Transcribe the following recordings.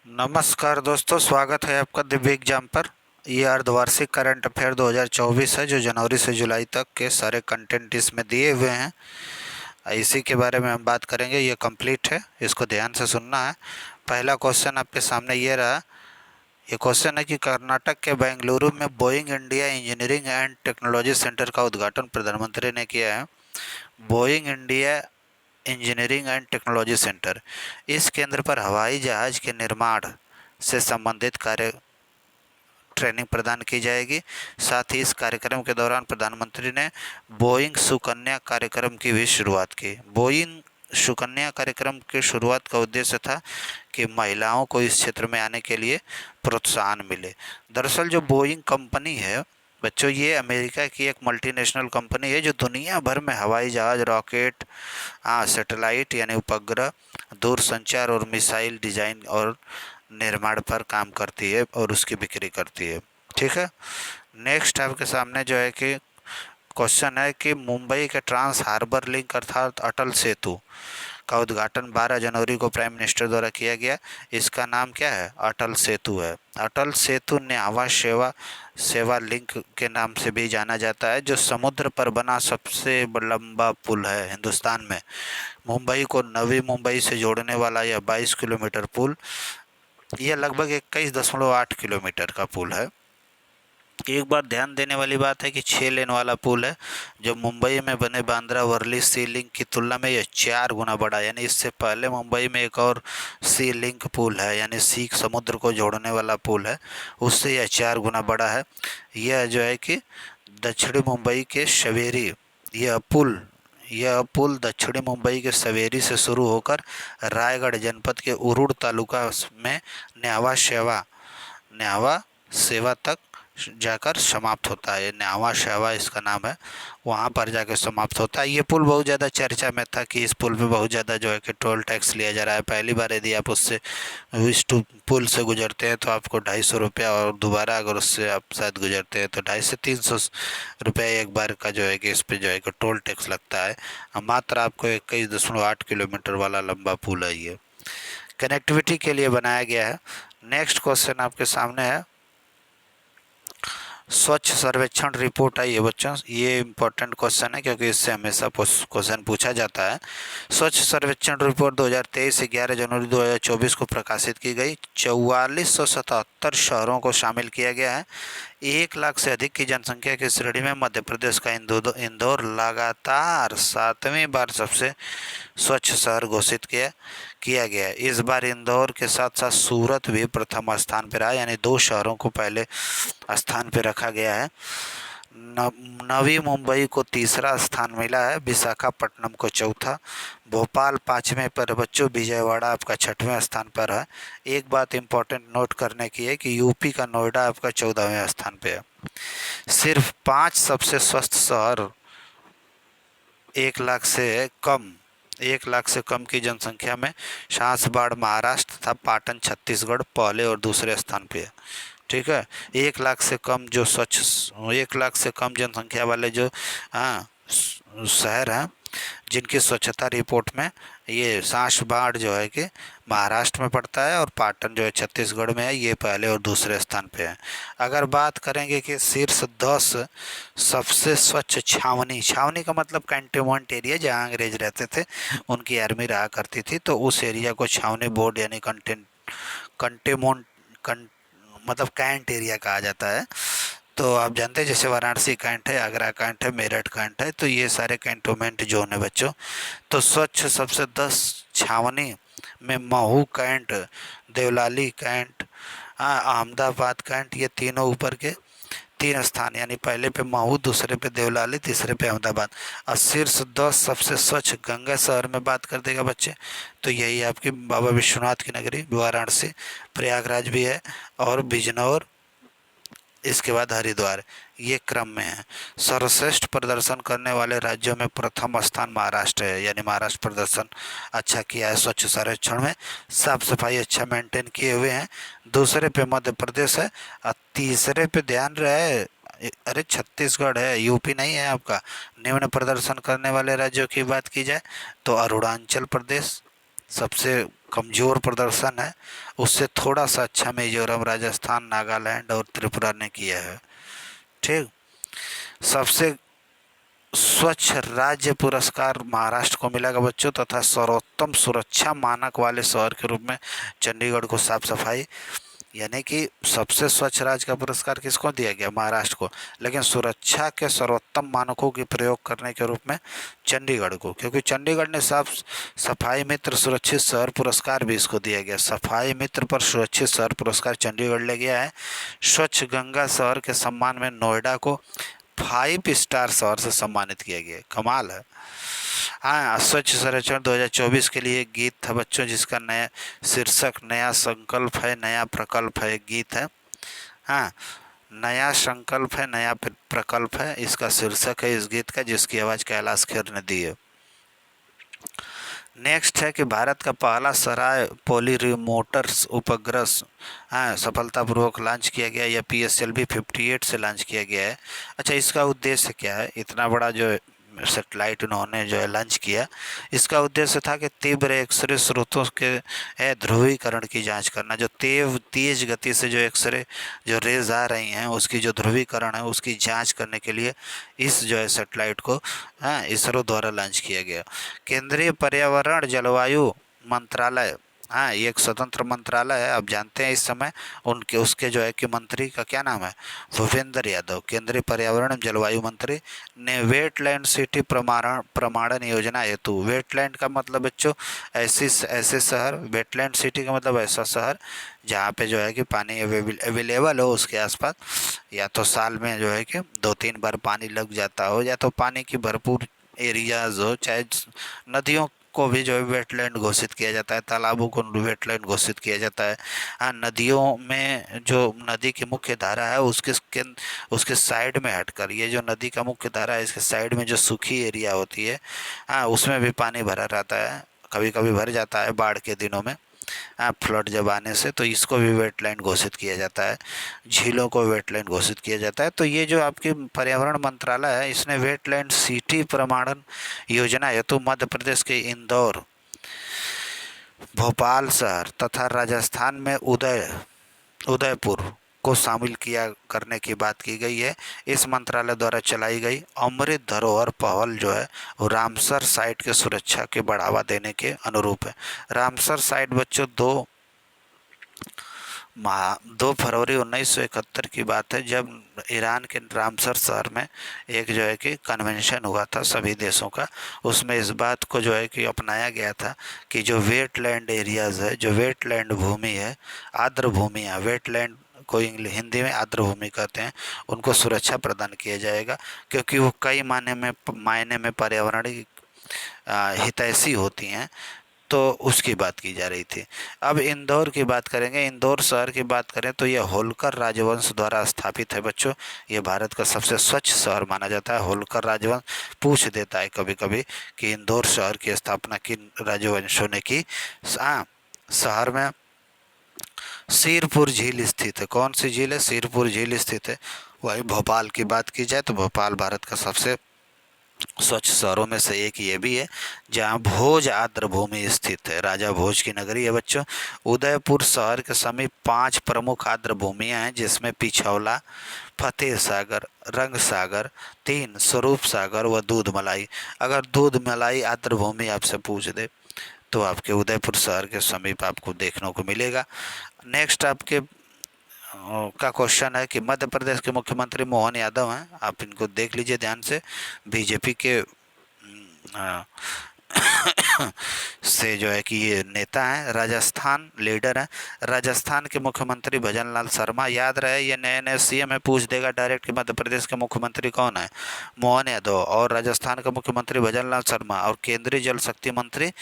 नमस्कार दोस्तों, स्वागत है आपका दिव्य एग्जाम पर। ये अर्धवार्षिक करंट अफेयर 2024 है जो जनवरी से जुलाई तक के सारे कंटेंट इसमें दिए हुए हैं। इसी के बारे में हम बात करेंगे। ये कंप्लीट है, इसको ध्यान से सुनना है। पहला क्वेश्चन आपके सामने ये रहा। ये क्वेश्चन है कि कर्नाटक के बेंगलुरु में Boeing India engineering and technology centre का उद्घाटन प्रधानमंत्री ने किया है। Boeing India engineering and technology centre, इस केंद्र पर हवाई जहाज के निर्माण से संबंधित कार्य ट्रेनिंग प्रदान की जाएगी। साथ ही इस कार्यक्रम के दौरान प्रधानमंत्री ने बोइंग सुकन्या कार्यक्रम की भी शुरुआत की। बोइंग सुकन्या कार्यक्रम की शुरुआत का उद्देश्य था कि महिलाओं को इस क्षेत्र में आने के लिए प्रोत्साहन मिले। दरअसल जो बोइंग कंपनी है बच्चों, ये अमेरिका की एक मल्टीनेशनल कंपनी है जो दुनिया भर में हवाई जहाज, रॉकेट, सैटेलाइट यानी उपग्रह, दूरसंचार और मिसाइल डिजाइन और निर्माण पर काम करती है और उसकी बिक्री करती है। ठीक है। नेक्स्ट आपके सामने जो है कि क्वेश्चन है कि मुंबई के ट्रांस हार्बर लिंक अर्थात अटल सेतु का उद्घाटन 12 जनवरी को प्राइम मिनिस्टर द्वारा किया गया। इसका नाम क्या है? अटल सेतु है। अटल सेतु न्यावा सेवा लिंक के नाम से भी जाना जाता है, जो समुद्र पर बना सबसे लंबा पुल है हिंदुस्तान में। मुंबई को नवी मुंबई से जोड़ने वाला यह 22 किलोमीटर पुल, यह लगभग 21.8 किलोमीटर का पुल है। एक बात ध्यान देने वाली बात है कि 6 लेन वाला पुल है, जो मुंबई में बने बांद्रा वर्ली सी लिंक की तुलना में यह 4 गुना बड़ा है। यानी इससे पहले मुंबई में एक और सी लिंक पुल है, यानी सी समुद्र को जोड़ने वाला पुल है, उससे यह 4 गुना बड़ा है। यह जो है कि दक्षिणी मुंबई के सवेरी, यह पुल दक्षिणी मुंबई के सवेरी से शुरू होकर रायगढ़ जनपद के उरुड़ तालुका में न्यावा सेवा तक जाकर समाप्त होता है। न्यावा शेवा इसका नाम है, वहाँ पर जाकर समाप्त होता है। ये पुल बहुत ज़्यादा चर्चा में था कि इस पुल पे बहुत ज़्यादा जो है कि टोल टैक्स लिया जा रहा है। पहली बार यदि आप उससे इस पुल से गुजरते हैं तो आपको 250 रुपया, और दोबारा अगर उससे आप शायद गुजरते हैं तो 250 से 300 रुपया एक बार का जो है कि इस पर जो है कि टोल टैक्स लगता है। मात्र आपको 21.8 किलोमीटर वाला लंबा पुल है, ये कनेक्टिविटी के लिए बनाया गया है। नेक्स्ट क्वेश्चन आपके सामने है, स्वच्छ सर्वेक्षण रिपोर्ट आई है बच्चों। ये इम्पोर्टेंट क्वेश्चन है क्योंकि इससे हमेशा क्वेश्चन पूछा जाता है। स्वच्छ सर्वेक्षण रिपोर्ट 2023 से 11 जनवरी 2024 को प्रकाशित की गई। 4477 शहरों को शामिल किया गया है। 1 लाख से अधिक की जनसंख्या की श्रेणी में मध्य प्रदेश का इंदौर लगातार 7वीं बार सबसे स्वच्छ शहर घोषित किया गया। इस बार इंदौर के साथ साथ सूरत भी प्रथम स्थान पर रहा, यानी 2 शहरों को पहले स्थान पर रखा गया है। नवी मुंबई को तीसरा स्थान मिला है, विशाखापट्टनम को चौथा, भोपाल 5वें पर बच्चों, विजयवाड़ा आपका 6वें स्थान पर है। एक बात इंपॉर्टेंट नोट करने की है कि यूपी का नोएडा आपका 14वें स्थान पे है। सिर्फ 5 सबसे स्वस्थ शहर 1 लाख से कम की जनसंख्या में शांसबाड़ महाराष्ट्र तथा पाटन छत्तीसगढ़ पहले और दूसरे स्थान पे है। ठीक है। 1 लाख से कम जनसंख्या वाले जो शहर हैं जिनकी स्वच्छता रिपोर्ट में ये शांसबाड़ जो है कि महाराष्ट्र में पड़ता है और पाटन जो है छत्तीसगढ़ में है, ये पहले और दूसरे स्थान पे है। अगर बात करेंगे कि शीर्ष 10 सबसे स्वच्छ छावनी का मतलब कैंटोनमेंट एरिया, जहाँ अंग्रेज रहते थे, उनकी आर्मी रहा करती थी, तो उस एरिया को छावनी बोर्ड यानी मतलब कैंट एरिया कहा जाता है। तो आप जानते हैं जैसे वाराणसी कैंट है, आगरा कैंट है, मेरठ कैंट है, तो ये सारे कैंटोनमेंट जोन है बच्चों। तो स्वच्छ सबसे 10 छावनी में Mhow cantt, Devlali cantt, Ahmedabad cantt, ये तीनों ऊपर के 3 स्थान, यानी पहले पे महू, दूसरे पे देवलाली, तीसरे पे अहमदाबाद। और शीर्ष 10 सबसे स्वच्छ गंगा शहर में बात कर देगा बच्चे, तो यही आपकी बाबा विश्वनाथ की नगरी वाराणसी, प्रयागराज भी है, और बिजनौर, इसके बाद हरिद्वार, ये क्रम में है। सर्वश्रेष्ठ प्रदर्शन करने वाले राज्यों में प्रथम स्थान महाराष्ट्र है, यानी महाराष्ट्र प्रदर्शन अच्छा किया है स्वच्छ सर्वेक्षण में, साफ सफाई अच्छा मेंटेन किए हुए हैं। दूसरे पे मध्य प्रदेश है, और तीसरे पे ध्यान रहे, अरे छत्तीसगढ़ है, यूपी नहीं है आपका। निम्न प्रदर्शन करने वाले राज्यों की बात की जाए तो अरुणाचल प्रदेश सबसे कमज़ोर प्रदर्शन है उससे थोड़ा सा अच्छा मिजोरम, राजस्थान, नागालैंड और त्रिपुरा ने किया है। ठीक। सबसे स्वच्छ राज्य पुरस्कार महाराष्ट्र को मिलेगा बच्चों, तथा सर्वोत्तम सुरक्षा मानक वाले शहर के रूप में चंडीगढ़ को साफ सफाई, यानी कि सबसे स्वच्छ राज्य का पुरस्कार किसको दिया गया? महाराष्ट्र को। लेकिन सुरक्षा के सर्वोत्तम मानकों के प्रयोग करने के रूप में चंडीगढ़ को, क्योंकि चंडीगढ़ ने साफ सफाई मित्र सुरक्षित शहर पुरस्कार भी इसको दिया गया। सफाई मित्र पर सुरक्षित शहर पुरस्कार चंडीगढ़ ले गया है। स्वच्छ गंगा शहर के सम्मान में नोएडा को 5 स्टार शहर से सम्मानित किया गया। कमाल है। हाँ, स्वच्छ सर्वेक्षण 2024 के लिए गीत था बच्चों, जिसका नया शीर्षक नया संकल्प है नया प्रकल्प है, गीत है। हाँ, नया संकल्प है नया प्रकल्प है, इसका शीर्षक है इस गीत का, जिसकी आवाज़ कैलाश खेर ने दी है। नेक्स्ट है कि भारत का पहला सराय पोलीरिमोटर्स उपग्रह सफलतापूर्वक लॉन्च किया गया। यह PSLV 58 से लॉन्च किया गया है। अच्छा, इसका उद्देश्य क्या है? इतना बड़ा जो सेटेलाइट उन्होंने जो है लॉन्च किया, इसका उद्देश्य था कि तीव्र एक्सरे स्रोतों के ध्रुवीकरण की जांच करना। जो तेज गति से जो एक्सरे जो रेज आ रही हैं उसकी जो ध्रुवीकरण है उसकी जांच करने के लिए इस जो है सेटेलाइट को इसरो द्वारा लॉन्च किया गया। केंद्रीय पर्यावरण जलवायु मंत्रालय, हाँ, ये एक स्वतंत्र मंत्रालय है। आप जानते हैं इस समय उसके जो है कि मंत्री का क्या नाम है? भूपेंद्र यादव। केंद्रीय पर्यावरण एवं जलवायु मंत्री ने वेटलैंड सिटी प्रमाणन योजना हेतु, वेटलैंड का मतलब बच्चों ऐसे शहर, वेटलैंड सिटी का मतलब ऐसा शहर जहाँ पे जो है कि पानी अवेलेबल हो उसके आसपास, या तो साल में जो है कि 2-3 बार पानी लग जाता हो, या तो पानी की भरपूर एरियाज हो, चाहे नदियों को भी जो है वेटलैंड घोषित किया जाता है, तालाबों को वेटलैंड घोषित किया जाता है। हाँ, नदियों में जो नदी की मुख्य धारा है उसके साइड में हटकर, ये जो नदी का मुख्य धारा है इसके साइड में जो सूखी एरिया होती है, हाँ, उसमें भी पानी भरा रहता है, कभी कभी भर जाता है बाढ़ के दिनों में, फ्लड जब आने से, तो इसको भी वेटलैंड घोषित किया जाता है। झीलों को वेटलैंड घोषित किया जाता है। तो ये जो आपकी पर्यावरण मंत्रालय है इसने वेटलैंड सिटी प्रमाणन योजना हेतु मध्य प्रदेश के इंदौर, भोपाल शहर तथा राजस्थान में उदयपुर को शामिल किया करने की बात की गई है। इस मंत्रालय द्वारा चलाई गई अमृत धरोहर पहल जो है वो रामसर साइट के सुरक्षा के बढ़ावा देने के अनुरूप है। रामसर साइट बच्चों 2 फरवरी 1971 की बात है, जब ईरान के रामसर शहर में एक जो है कि कन्वेंशन हुआ था सभी देशों का। उसमें इस बात को जो है कि अपनाया गया था कि जो वेटलैंड एरियाज़ है, जो वेटलैंड भूमि है, आर्द्र भूमियाँ, वेटलैंड को हिंदी में आर्द्र भूमि कहते हैं, उनको सुरक्षा प्रदान किया जाएगा, क्योंकि वो कई मायने में पर्यावरणीय हितैषी होती हैं। तो उसकी बात की जा रही थी। अब इंदौर की बात करेंगे। इंदौर शहर की बात करें तो यह होलकर राजवंश द्वारा स्थापित है बच्चों। ये भारत का सबसे स्वच्छ शहर माना जाता है। होलकर राजवंश पूछ देता है कभी कभी कि इंदौर शहर की स्थापना किन राजवंशों ने की। शहर में सिरपुर झील स्थित है। कौन सी झील है? सिरपुर झील स्थित है। वही भोपाल की बात की जाए तो भोपाल भारत का सबसे स्वच्छ शहरों में से एक ये भी है, जहाँ भोज आर्द्र भूमि स्थित है। राजा भोज की नगरी है बच्चों। उदयपुर शहर के समीप 5 प्रमुख आर्द्र भूमियाँ हैं, जिसमें पिछौला, फतेह सागर, रंग सागर, 3 स्वरूप सागर व दूध मलाई। अगर दूध मलाई आर्द्र भूमि आपसे पूछ दे तो आपके उदयपुर शहर के समीप आपको देखने को मिलेगा। नेक्स्ट आपके का क्वेश्चन है कि मध्य प्रदेश के मुख्यमंत्री मोहन यादव हैं। आप इनको देख लीजिए ध्यान से, बीजेपी के से जो है कि ये नेता हैं। राजस्थान लीडर हैं। राजस्थान के मुख्यमंत्री भजन लाल शर्मा। याद रहे, ये नए नए CM में पूछ देगा डायरेक्ट कि मध्य प्रदेश के मुख्यमंत्री कौन है? मोहन यादव। और राजस्थान का मुख्यमंत्री भजन लाल शर्मा। और केंद्रीय जल शक्ति मंत्री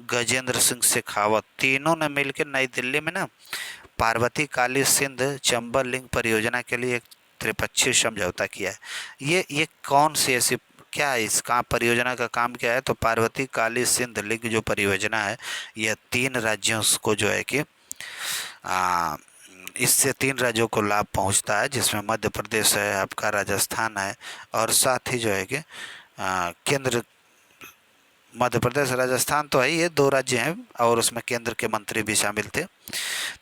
गजेंद्र सिंह शेखावत। तीनों ने मिलकर नई दिल्ली में ना पार्वती काली सिंध चंबल लिंक परियोजना के लिए एक त्रिपक्षीय समझौता किया है। ये कौन सी ऐसी क्या है, इस परियोजना का काम क्या है? तो पार्वती काली सिंध लिंक जो परियोजना है, यह 3 राज्यों को जो है कि इससे 3 राज्यों को लाभ पहुंचता है, जिसमें मध्य प्रदेश है, आपका राजस्थान है, और साथ ही जो है कि केंद्र मध्य प्रदेश राजस्थान तो है ही, ये 2 राज्य हैं और उसमें केंद्र के मंत्री भी शामिल थे।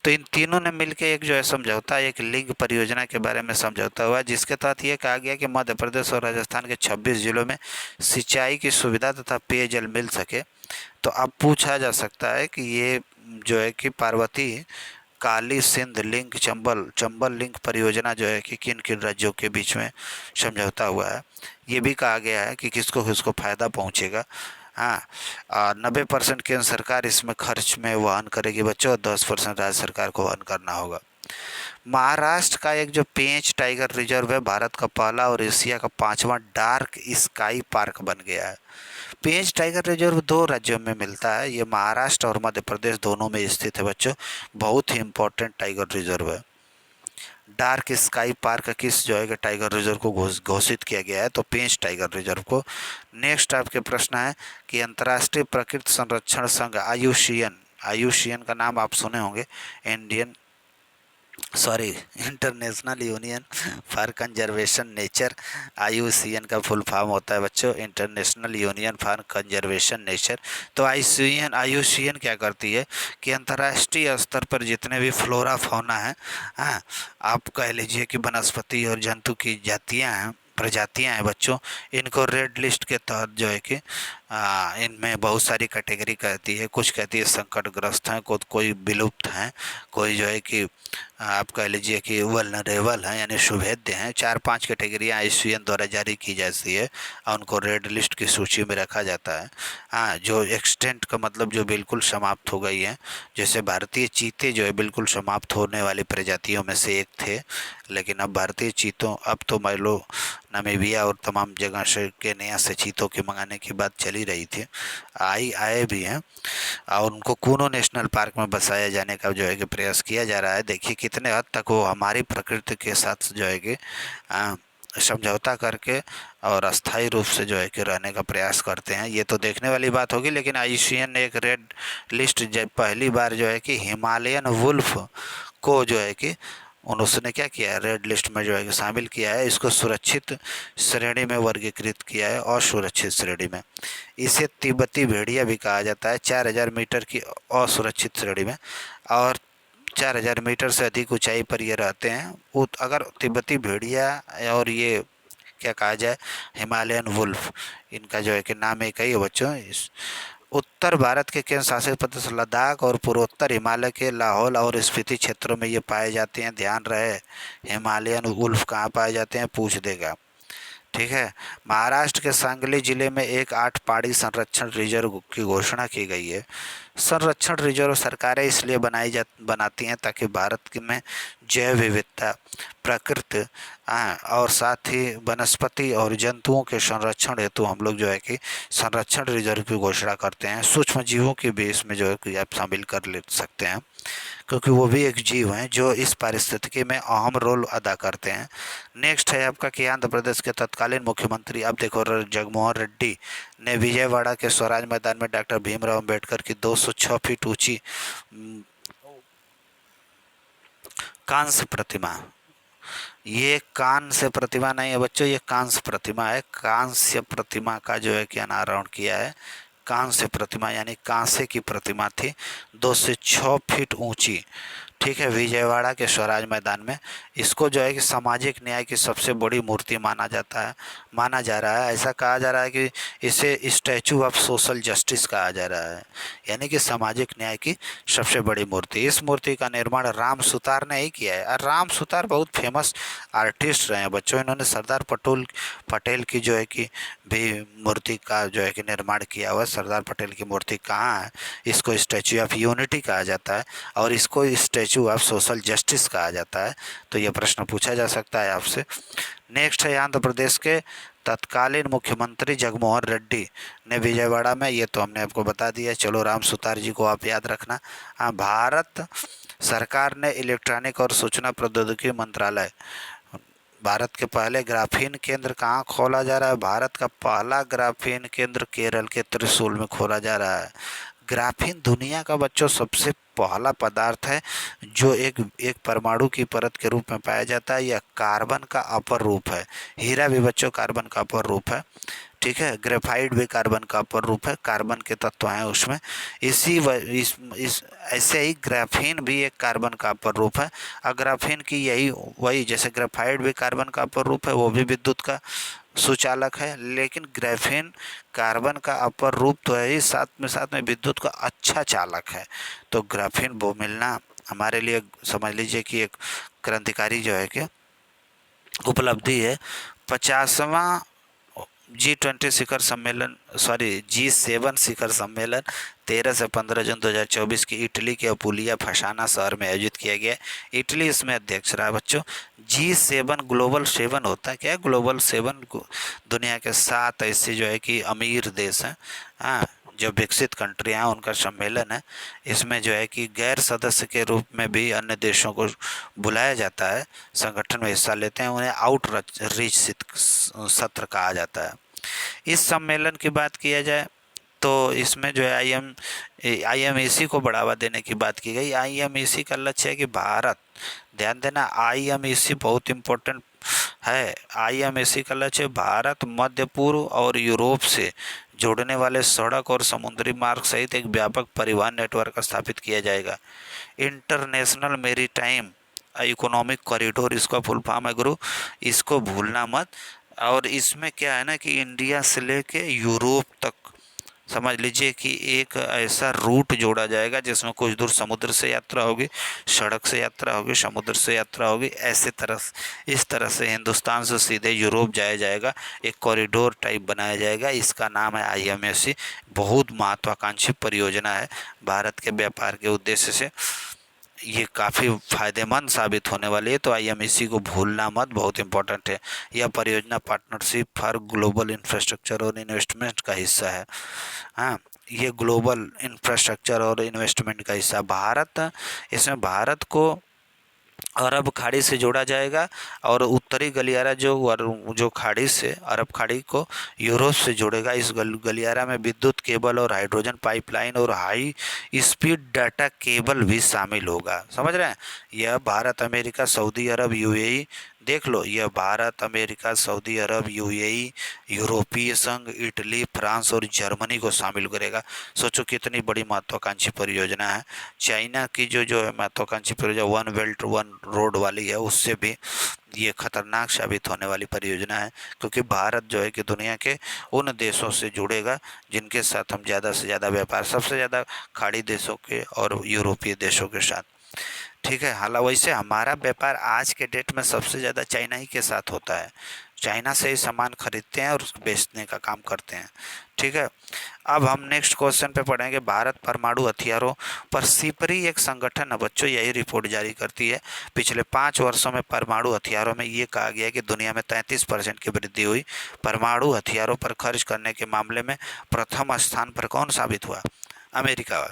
तो इन तीनों ने मिलकर एक जो है समझौता, एक लिंक परियोजना के बारे में समझौता हुआ, जिसके तहत ये कहा गया कि मध्य प्रदेश और राजस्थान के 26 जिलों में सिंचाई की सुविधा तथा पेयजल मिल सके। तो अब पूछा जा सकता है कि ये जो है कि पार्वती काली सिंध लिंक चंबल चंबल लिंक परियोजना जो है कि किन किन राज्यों के बीच में समझौता हुआ है। ये भी कहा गया है कि किसको किसको फ़ायदा पहुंचेगा। हाँ, 90% केंद्र सरकार इसमें खर्च में वहन करेगी बच्चों, और 10% राज्य सरकार को वहन करना होगा। महाराष्ट्र का एक जो पेंच टाइगर रिजर्व है, भारत का पहला और एशिया का 5वां डार्क स्काई पार्क बन गया है। पेंच टाइगर रिजर्व 2 राज्यों में मिलता है, ये महाराष्ट्र और मध्य प्रदेश दोनों में स्थित है बच्चों। बहुत ही इंपॉर्टेंट टाइगर रिजर्व है। डार्क स्काई पार्क किस जो है कि टाइगर रिजर्व को घोषित किया गया है, तो पेंच टाइगर रिजर्व को। नेक्स्ट आपके प्रश्न है कि अंतर्राष्ट्रीय प्रकृति संरक्षण संघ आयुषियन, आयुषियन का नाम आप सुने होंगे, Indian sorry international union for conservation nature, IUCN का फुल फॉर्म होता है बच्चों international union for conservation nature. तो आईयूसीएन क्या करती है कि अंतर्राष्ट्रीय स्तर पर जितने भी फ्लोरा फौना है, हाँ, आप कह लीजिए कि वनस्पति और जंतु की जातियाँ हैं, प्रजातियां हैं बच्चों, इनको रेड लिस्ट के तहत जो है कि इनमें बहुत सारी कैटेगरी कहती है। कुछ कहती है संकटग्रस्त हैं, कोई विलुप्त हैं, कोई जो है कि आप कह लीजिए कि वल्नरेबल हैं यानी शुभेद्य हैं। 4-5 कैटेगरियाँ आईयूसीएन द्वारा जारी की जाती है और उनको रेड लिस्ट की सूची में रखा जाता है। हाँ, जो एक्सटेंट का मतलब जो बिल्कुल समाप्त हो गई है, जैसे भारतीय चीते जो है बिल्कुल समाप्त होने वाली प्रजातियों में से एक थे, लेकिन अब भारतीय चीतों, अब तो मान लो नामीबिया और तमाम जगह से केन्या से चीतों के मंगाने की बात चली रही थी, आए भी हैं और उनको कूनो नेशनल पार्क में बसाया जाने का जो है कि प्रयास किया जा रहा है। देखिए कितने हद तक वो हमारी प्रकृति के साथ जो है कि समझौता करके और अस्थायी रूप से जो है कि रहने का प्रयास करते हैं, ये तो देखने वाली बात होगी। लेकिन आईयूसीएन ने एक रेड लिस्ट जब पहली बार जो है कि हिमालयन वुल्फ को जो है कि उसने क्या किया है, रेड लिस्ट में जो है कि शामिल किया है, इसको सुरक्षित श्रेणी में वर्गीकृत किया है, असुरक्षित श्रेणी में। इसे तिब्बती भेड़िया भी कहा जाता है, 4000 मीटर की असुरक्षित श्रेणी में, और 4000 मीटर से अधिक ऊंचाई पर ये रहते हैं। अगर तिब्बती भेड़िया और ये क्या कहा जाए हिमालयन वुल्फ, इनका जो है कि नाम एक ही है बच्चों। इस उत्तर भारत के केंद्र शासित प्रदेश लद्दाख और पूर्वोत्तर हिमालय के लाहौल और स्पीति क्षेत्रों में ये पाए जाते हैं। ध्यान रहे हिमालयन वुल्फ कहाँ पाए जाते हैं, पूछ देगा, ठीक है। महाराष्ट्र के सांगली जिले में एक 8 पहाड़ी संरक्षण रिजर्व की घोषणा की गई है। संरक्षण रिजर्व सरकारें इसलिए बनाती हैं ताकि भारत में जैव विविधता, प्रकृति और साथ ही वनस्पति और जंतुओं के संरक्षण हेतु हम लोग जो है कि संरक्षण रिजर्व की घोषणा करते हैं। सूक्ष्म जीवों के भी इसमें जो है कि आप शामिल कर ले सकते हैं, क्योंकि वो भी एक जीव हैं जो इस पारिस्थितिकी में अहम रोल अदा करते हैं। नेक्स्ट है आपका कि आंध्र प्रदेश के तत्कालीन मुख्यमंत्री, अब देखो, जगनमोहन रेड्डी ने विजयवाड़ा के स्वराज मैदान में डॉक्टर भीमराव अंबेडकर की 206 फीट ऊंची कांस्य प्रतिमा, ये कांस्य प्रतिमा नहीं है बच्चों, ये कांस्य प्रतिमा है, कांस्य प्रतिमा का जो है कि अनावरण किया है। कांस्य प्रतिमा यानी कांसे की प्रतिमा थी, 206 फीट ऊंची, ठीक है, विजयवाड़ा के स्वराज मैदान में। इसको जो है कि सामाजिक न्याय की सबसे बड़ी मूर्ति माना जा रहा है। ऐसा कहा जा रहा है कि इसे स्टैचू ऑफ सोशल जस्टिस कहा जा रहा है, यानी कि सामाजिक न्याय की सबसे बड़ी मूर्ति। इस मूर्ति का निर्माण राम सुतार ने ही किया है, और राम सुतार बहुत फेमस आर्टिस्ट रहे हैं बच्चों। इन्होंने सरदार पटेल की जो है कि भी मूर्ति का जो है कि निर्माण किया हुआ। सरदार पटेल की मूर्ति कहाँ है, इसको स्टैचू ऑफ यूनिटी कहा जाता है और इसको स्टैचू ऑफ सोशल जस्टिस कहा जाता है। तो यह प्रश्न पूछा जा सकता है आपसे। नेक्स्ट है आंध्र प्रदेश के तत्कालीन मुख्यमंत्री जगनमोहन रेड्डी ने विजयवाड़ा में, ये तो हमने आपको बता दिया, चलो राम सुतार जी को आप याद रखना। हाँ, भारत सरकार ने इलेक्ट्रॉनिक और सूचना प्रौद्योगिकी मंत्रालय, भारत के पहले ग्राफीन केंद्र कहाँ खोला जा रहा है, भारत का पहला ग्राफीन केंद्र केरल के त्रिशूल में खोला जा रहा है। ग्राफीन दुनिया का बच्चों सबसे पहला पदार्थ है जो एक परमाणु की परत के रूप में पाया जाता है। यह कार्बन का अपर रूप है, हीरा भी बच्चों कार्बन का अपर रूप है। ठीक है। ग्रेफाइट भी कार्बन का अपर रूप है, कार्बन के तत्व हैं उसमें। इस ऐसे ही ग्राफीन भी एक कार्बन का अपर रूप है। और ग्राफीन की यही वही जैसे ग्रेफाइट भी कार्बन का अपर रूप है, वो भी विद्युत का सुचालक है, लेकिन ग्राफीन कार्बन का अपर रूप तो है ही, साथ में विद्युत का अच्छा चालक है। तो ग्राफीन वो मिलना हमारे लिए समझ लीजिए कि एक क्रांतिकारी जो है कि उपलब्धि है। 50वां G20 शिखर सम्मेलन, G7 शिखर सम्मेलन 13 से 15 जून 2024 की इटली के अपुलिया फसाना शहर में आयोजित किया गया। इटली इसमें अध्यक्ष रहा बच्चों। G7 ग्लोबल 7 होता है क्या? ग्लोबल 7 दुनिया के 7 ऐसे जो है कि अमीर देश हैं, हाँ, जो विकसित कंट्रियाँ, उनका सम्मेलन है। इसमें जो है कि गैर सदस्य के रूप में भी अन्य देशों को बुलाया जाता है, संगठन में हिस्सा लेते हैं, उन्हें आउटरीच सत्र कहा जाता है। इस सम्मेलन की बात किया जाए तो इसमें जो है IMEC को बढ़ावा देने की बात की गई। IMEC का लक्ष्य है कि भारत, ध्यान देना, IMEC बहुत इम्पोर्टेंट है। IMEC का लक्ष्य भारत, मध्य पूर्व और यूरोप से जोड़ने वाले सड़क और समुद्री मार्ग सहित एक व्यापक परिवहन नेटवर्क स्थापित किया जाएगा। इंटरनेशनल मेरीटाइम इकोनॉमिक कॉरिडोर इसका फुल फॉर्म है गुरु, इसको भूलना मत। और इसमें क्या है ना कि इंडिया से लेके यूरोप तक समझ लीजिए कि एक ऐसा रूट जोड़ा जाएगा जिसमें कुछ दूर समुद्र से यात्रा होगी, सड़क से यात्रा होगी, समुद्र से यात्रा होगी, इस तरह से हिंदुस्तान से सीधे यूरोप जाया जाएगा। एक कॉरिडोर टाइप बनाया जाएगा, इसका नाम है IMEC। बहुत महत्वाकांक्षी परियोजना है भारत के व्यापार के उद्देश्य से, ये काफ़ी फायदेमंद साबित होने वाली है। तो IMEC को भूलना मत, बहुत इंपॉर्टेंट है। यह परियोजना पार्टनरशिप फॉर ग्लोबल इंफ्रास्ट्रक्चर और इन्वेस्टमेंट का हिस्सा है। हाँ, ये ग्लोबल इंफ्रास्ट्रक्चर और इन्वेस्टमेंट का हिस्सा इसमें भारत को अरब खाड़ी से जोड़ा जाएगा और उत्तरी गलियारा जो खाड़ी से अरब खाड़ी को यूरोप से जोड़ेगा। इस गलियारा में विद्युत केबल और हाइड्रोजन पाइपलाइन और हाई स्पीड डाटा केबल भी शामिल होगा। समझ रहे हैं? यह भारत, अमेरिका, सऊदी अरब, UAE, देख लो, यह भारत, अमेरिका, सऊदी अरब, UAE, यूरोपीय संघ, इटली, फ्रांस और जर्मनी को शामिल करेगा। सोचो कितनी बड़ी महत्वाकांक्षी परियोजना है। चाइना की जो है महत्वाकांक्षी परियोजना वन बेल्ट वन रोड वाली है, उससे भी ये खतरनाक साबित होने वाली परियोजना है, क्योंकि भारत जो है कि दुनिया के उन देशों से जुड़ेगा जिनके साथ हम ज़्यादा से ज़्यादा व्यापार, सबसे ज़्यादा खाड़ी देशों के और यूरोपीय देशों के साथ, ठीक है। हालांकि वैसे हमारा व्यापार आज के डेट में सबसे ज़्यादा चाइना ही के साथ होता है। चाइना से ही सामान खरीदते हैं और बेचने का काम करते हैं, ठीक है। अब हम नेक्स्ट क्वेश्चन पे पढ़ेंगे। भारत परमाणु हथियारों पर सिपरी एक संगठन है बच्चों, यही रिपोर्ट जारी करती है। पिछले 5 वर्षों में परमाणु हथियारों में ये कहा गया कि दुनिया में 33% की वृद्धि हुई। परमाणु हथियारों पर खर्च करने के मामले में प्रथम स्थान पर कौन साबित हुआ? अमेरिका।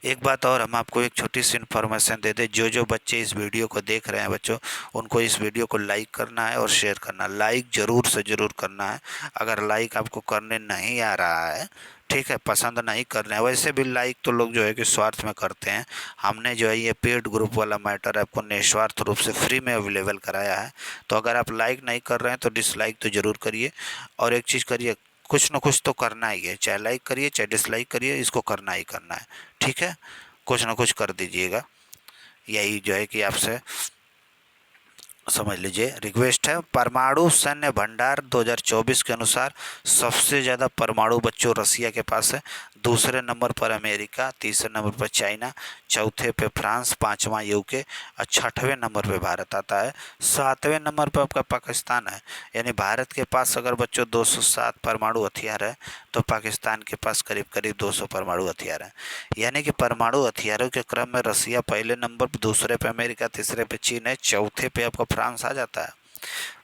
एक बात और हम आपको एक छोटी सी इन्फॉर्मेशन दे दें, जो बच्चे इस वीडियो को देख रहे हैं बच्चों, उनको इस वीडियो को लाइक करना है और शेयर करना। लाइक ज़रूर से ज़रूर करना है। अगर लाइक आपको करने नहीं आ रहा है, ठीक है, पसंद नहीं कर रहे हैं, वैसे भी लाइक तो लोग जो है कि स्वार्थ में करते हैं। हमने जो है ये पेड ग्रुप वाला मैटर आपको निस्वार्थ रूप से फ्री में अवेलेबल कराया है। तो अगर आप लाइक नहीं कर रहे हैं तो डिसलाइक तो ज़रूर करिए। और एक चीज़ करिए, कुछ ना कुछ तो करना ही है, चाहे लाइक करिए चाहे डिसलाइक करिए, इसको करना ही करना है, ठीक है। कुछ ना कुछ कर दीजिएगा, यही जो है कि आपसे समझ लीजिए रिक्वेस्ट है। परमाणु सैन्य भंडार 2024 के अनुसार सबसे ज़्यादा परमाणु बच्चों रसिया के पास है, दूसरे नंबर पर अमेरिका, तीसरे नंबर पर चाइना, चौथे पे फ्रांस, पाँचवा UK और छठवें नंबर पे भारत आता है। 7वें नंबर पर आपका पाकिस्तान है। यानी भारत के पास अगर बच्चों 207 परमाणु हथियार है तो पाकिस्तान के पास करीब करीब 200 परमाणु हथियार हैं। यानी कि परमाणु हथियारों के क्रम में रसिया पहले नंबर पर, दूसरे पे अमेरिका, तीसरे पे चीन है, चौथे पे आपका फ्रांस आ जाता है।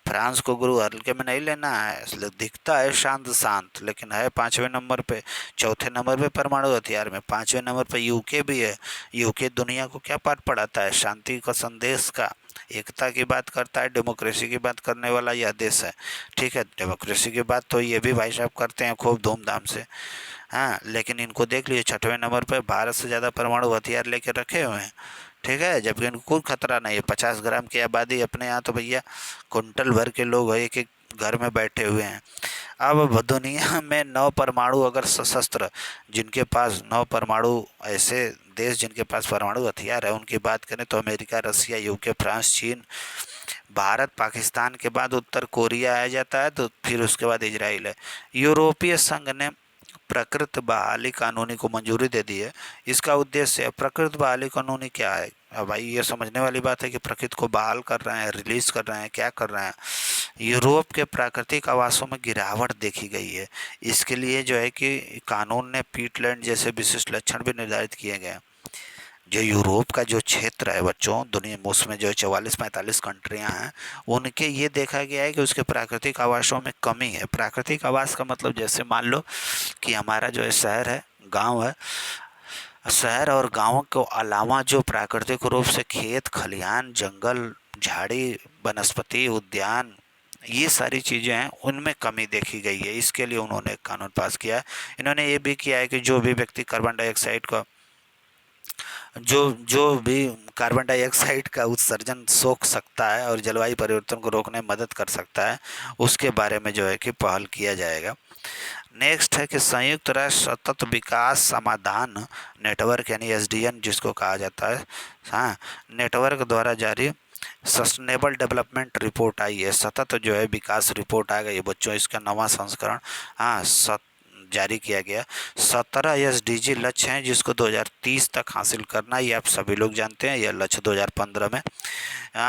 फ्रांस को गुरु हल्के में नहीं लेना है, इसलिए दिखता है शांत शांत, लेकिन है 5वें नंबर पे। चौथे नंबर पे परमाणु हथियार में, 5वें नंबर पे UK भी है। UK दुनिया को क्या पाठ पढ़ाता है? शांति का संदेश का, एकता की बात करता है, डेमोक्रेसी की बात करने वाला यह देश है, ठीक है। डेमोक्रेसी की बात तो ये भी भाई साहब करते हैं खूब धूमधाम से, हाँ। लेकिन इनको देख लीजिए, 6वें नंबर पर भारत से ज़्यादा परमाणु हथियार लेके रखे हुए हैं, ठीक है, जबकि इनको कोई खतरा नहीं है। 50 ग्राम की आबादी अपने यहाँ तो भैया कुंटल भर के लोग एक एक घर में बैठे हुए हैं। अब दुनिया में 9 परमाणु अगर सशस्त्र जिनके पास 9 परमाणु, ऐसे देश जिनके पास परमाणु हथियार है उनकी बात करें तो अमेरिका, रसिया, यूके, फ्रांस, चीन, भारत, पाकिस्तान के बाद उत्तर कोरिया आ जाता है, तो फिर उसके बाद इजराइल है। यूरोपीय संघ ने प्रकृति बहाली कानूनी को मंजूरी दे दी है। इसका उद्देश्य है, प्रकृति बहाली कानूनी क्या है? अब भाई ये समझने वाली बात है कि प्रकृति को बहाल कर रहे हैं, रिलीज कर रहे हैं, क्या कर रहे हैं। यूरोप के प्राकृतिक आवासों में गिरावट देखी गई है। इसके लिए जो है कि कानून ने पीटलैंड जैसे विशिष्ट लक्षण भी निर्धारित किए गए हैं। जो यूरोप का जो क्षेत्र है बच्चों, दुनिया में उसमें जो 44-45 कंट्रियां हैं, उनके ये देखा गया है कि उसके प्राकृतिक आवासों में कमी है। प्राकृतिक आवास का मतलब जैसे मान लो कि हमारा जो है शहर है, गांव है, शहर और गांव के अलावा जो प्राकृतिक रूप से खेत खलिहान, जंगल, झाड़ी, वनस्पति उद्यान, ये सारी चीज़ें हैं, उनमें कमी देखी गई है। इसके लिए उन्होंने एक कानून पास किया है। इन्होंने ये भी किया है कि जो भी व्यक्ति कार्बन डाइऑक्साइड का जो जो भी कार्बन डाइऑक्साइड का उत्सर्जन सोख सकता है और जलवायु परिवर्तन को रोकने में मदद कर सकता है, उसके बारे में जो है कि पहल किया जाएगा। नेक्स्ट है कि संयुक्त राष्ट्र सतत विकास समाधान नेटवर्क यानी एसडीएन जिसको कहा जाता है, हाँ, नेटवर्क द्वारा जारी सस्टेनेबल डेवलपमेंट रिपोर्ट आई है। सतत जो है विकास रिपोर्ट आ गई है बच्चों, इसका नवा संस्करण हाँ जारी किया गया। 17 एसडीजी लक्ष्य हैं जिसको 2030 तक हासिल करना, ये आप सभी लोग जानते हैं। यह लक्ष्य 2015 में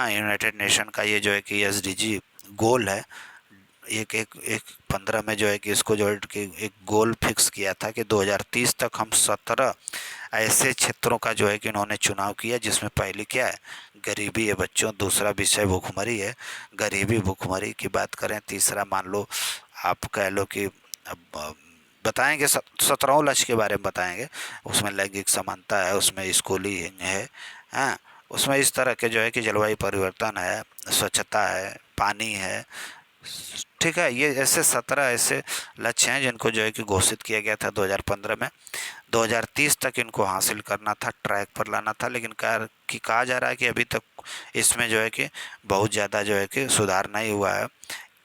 यूनाइटेड नेशन का ये जो है कि एसडीजी गोल है, एक एक एक 15 में जो है कि इसको जो है कि एक गोल फिक्स किया था कि 2030 तक हम 17 ऐसे क्षेत्रों का जो है कि उन्होंने चुनाव किया, जिसमें पहली क्या है, गरीबी है बच्चों, दूसरा विषय भूखमरी है, गरीबी भूखमरी की बात करें, तीसरा मान लो आप कह लो कि अब बताएंगे 17 लक्ष्य के बारे में बताएंगे। उसमें लैंगिक समानता है, उसमें स्कूलिंग है, हाँ, उसमें इस तरह के जो है कि जलवायु परिवर्तन है, स्वच्छता है, पानी है, ठीक है। ये ऐसे 17 ऐसे लक्ष्य हैं जिनको जो है कि घोषित किया गया था 2015 में। 2030 तक इनको हासिल करना था, ट्रैक पर लाना था, लेकिन कहा जा रहा है कि अभी तक इसमें जो है कि बहुत ज़्यादा जो है कि सुधार नहीं हुआ है,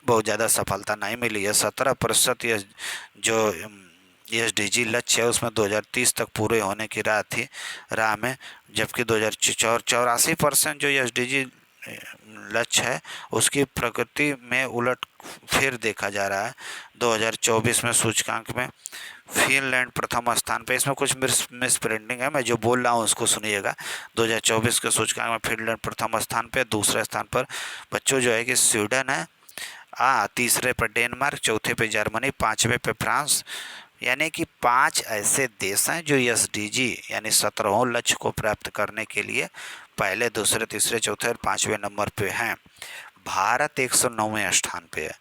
बहुत ज़्यादा सफलता नहीं मिली है। 17% ये जो एसडीजी लक्ष्य है उसमें 2030 तक पूरे होने की राह में, जबकि 84% जो एसडीजी लक्ष्य है उसकी प्रगति में उलट फिर देखा जा रहा है। 2024 में सूचकांक में फिनलैंड प्रथम स्थान पे, इसमें कुछ मिस प्रिंटिंग है, मैं जो बोल रहा हूँ उसको सुनिएगा। 2024 के सूचकांक में फिनलैंड प्रथम स्थान पे, दूसरे स्थान पर बच्चों जो है कि स्वीडन है, तीसरे पर डेनमार्क, चौथे पे जर्मनी, पाँचवें पे फ्रांस। यानी कि 5 ऐसे देश हैं जो एसडीजी यानी 17 लक्ष्य को प्राप्त करने के लिए पहले, दूसरे, तीसरे, चौथे और 5वें नंबर पे हैं। भारत 109वें स्थान पे है।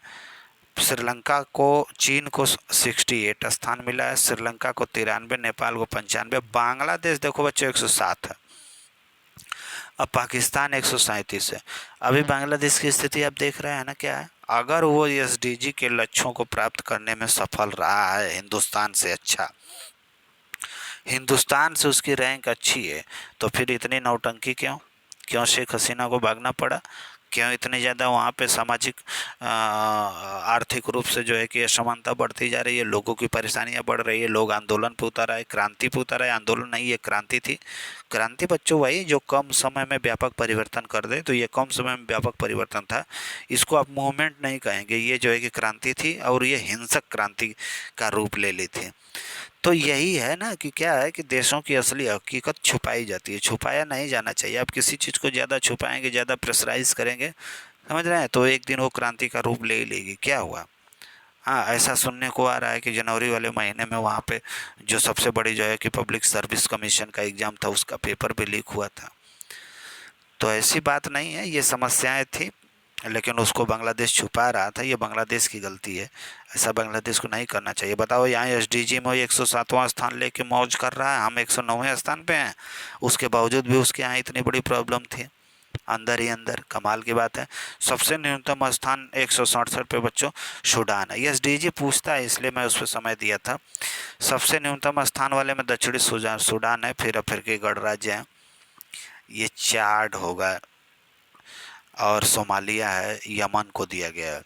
श्रीलंका को, चीन को 68 स्थान मिला है, श्रीलंका को 93, नेपाल को 95, बांग्लादेश देखो बच्चों 107 है, अब पाकिस्तान 137 है। अभी बांग्लादेश की स्थिति आप देख रहे हैं ना क्या है। अगर वो एसडीजी के लक्ष्यों को प्राप्त करने में सफल रहा है हिंदुस्तान से, अच्छा हिंदुस्तान से उसकी रैंक अच्छी है, तो फिर इतनी नौटंकी क्यों? क्यों शेख हसीना को भागना पड़ा? क्यों इतनी ज़्यादा वहाँ पे सामाजिक आर्थिक रूप से जो है कि असमानता बढ़ती जा रही है, लोगों की परेशानियाँ बढ़ रही है, लोग आंदोलन पे उतर आए, क्रांति पे उतर आए। आंदोलन नहीं, ये क्रांति थी। क्रांति बच्चों वही जो कम समय में व्यापक परिवर्तन कर दे, तो ये कम समय में व्यापक परिवर्तन था। इसको आप मूवमेंट नहीं कहेंगे, ये जो है कि क्रांति थी, और ये हिंसक क्रांति का रूप ले ली थी। तो यही है ना कि क्या है कि देशों की असली हकीकत छुपाई जाती है, छुपाया नहीं जाना चाहिए। आप किसी चीज़ को ज़्यादा छुपाएंगे, ज़्यादा प्रेशराइज करेंगे, समझ रहे हैं, तो एक दिन वो क्रांति का रूप ले ही लेगी। क्या हुआ? हाँ, ऐसा सुनने को आ रहा है कि जनवरी वाले महीने में वहाँ पे जो सबसे बड़ी जो है कि पब्लिक सर्विस कमीशन का एग्ज़ाम था, उसका पेपर भी लीक हुआ था। तो ऐसी बात नहीं है, ये समस्याएं थी, लेकिन उसको बांग्लादेश छुपा रहा था। ये बांग्लादेश की गलती है, ऐसा बांग्लादेश को नहीं करना चाहिए। बताओ, यहाँ एसडीजी में 107वां स्थान लेके मौज कर रहा है, हम 109वें स्थान पे हैं, उसके बावजूद भी उसके यहाँ इतनी बड़ी प्रॉब्लम थी अंदर ही अंदर। कमाल की बात है। सबसे न्यूनतम स्थान 167 पे बच्चों सूडान है। एसडीजी पूछता है, इसलिए मैं उस पर समय दिया था। सबसे न्यूनतम स्थान वाले में दक्षिणी सूडान है, फिर अफ्रीकी गणराज्य है, ये चाड होगा, और सोमालिया है, यमन को दिया गया है।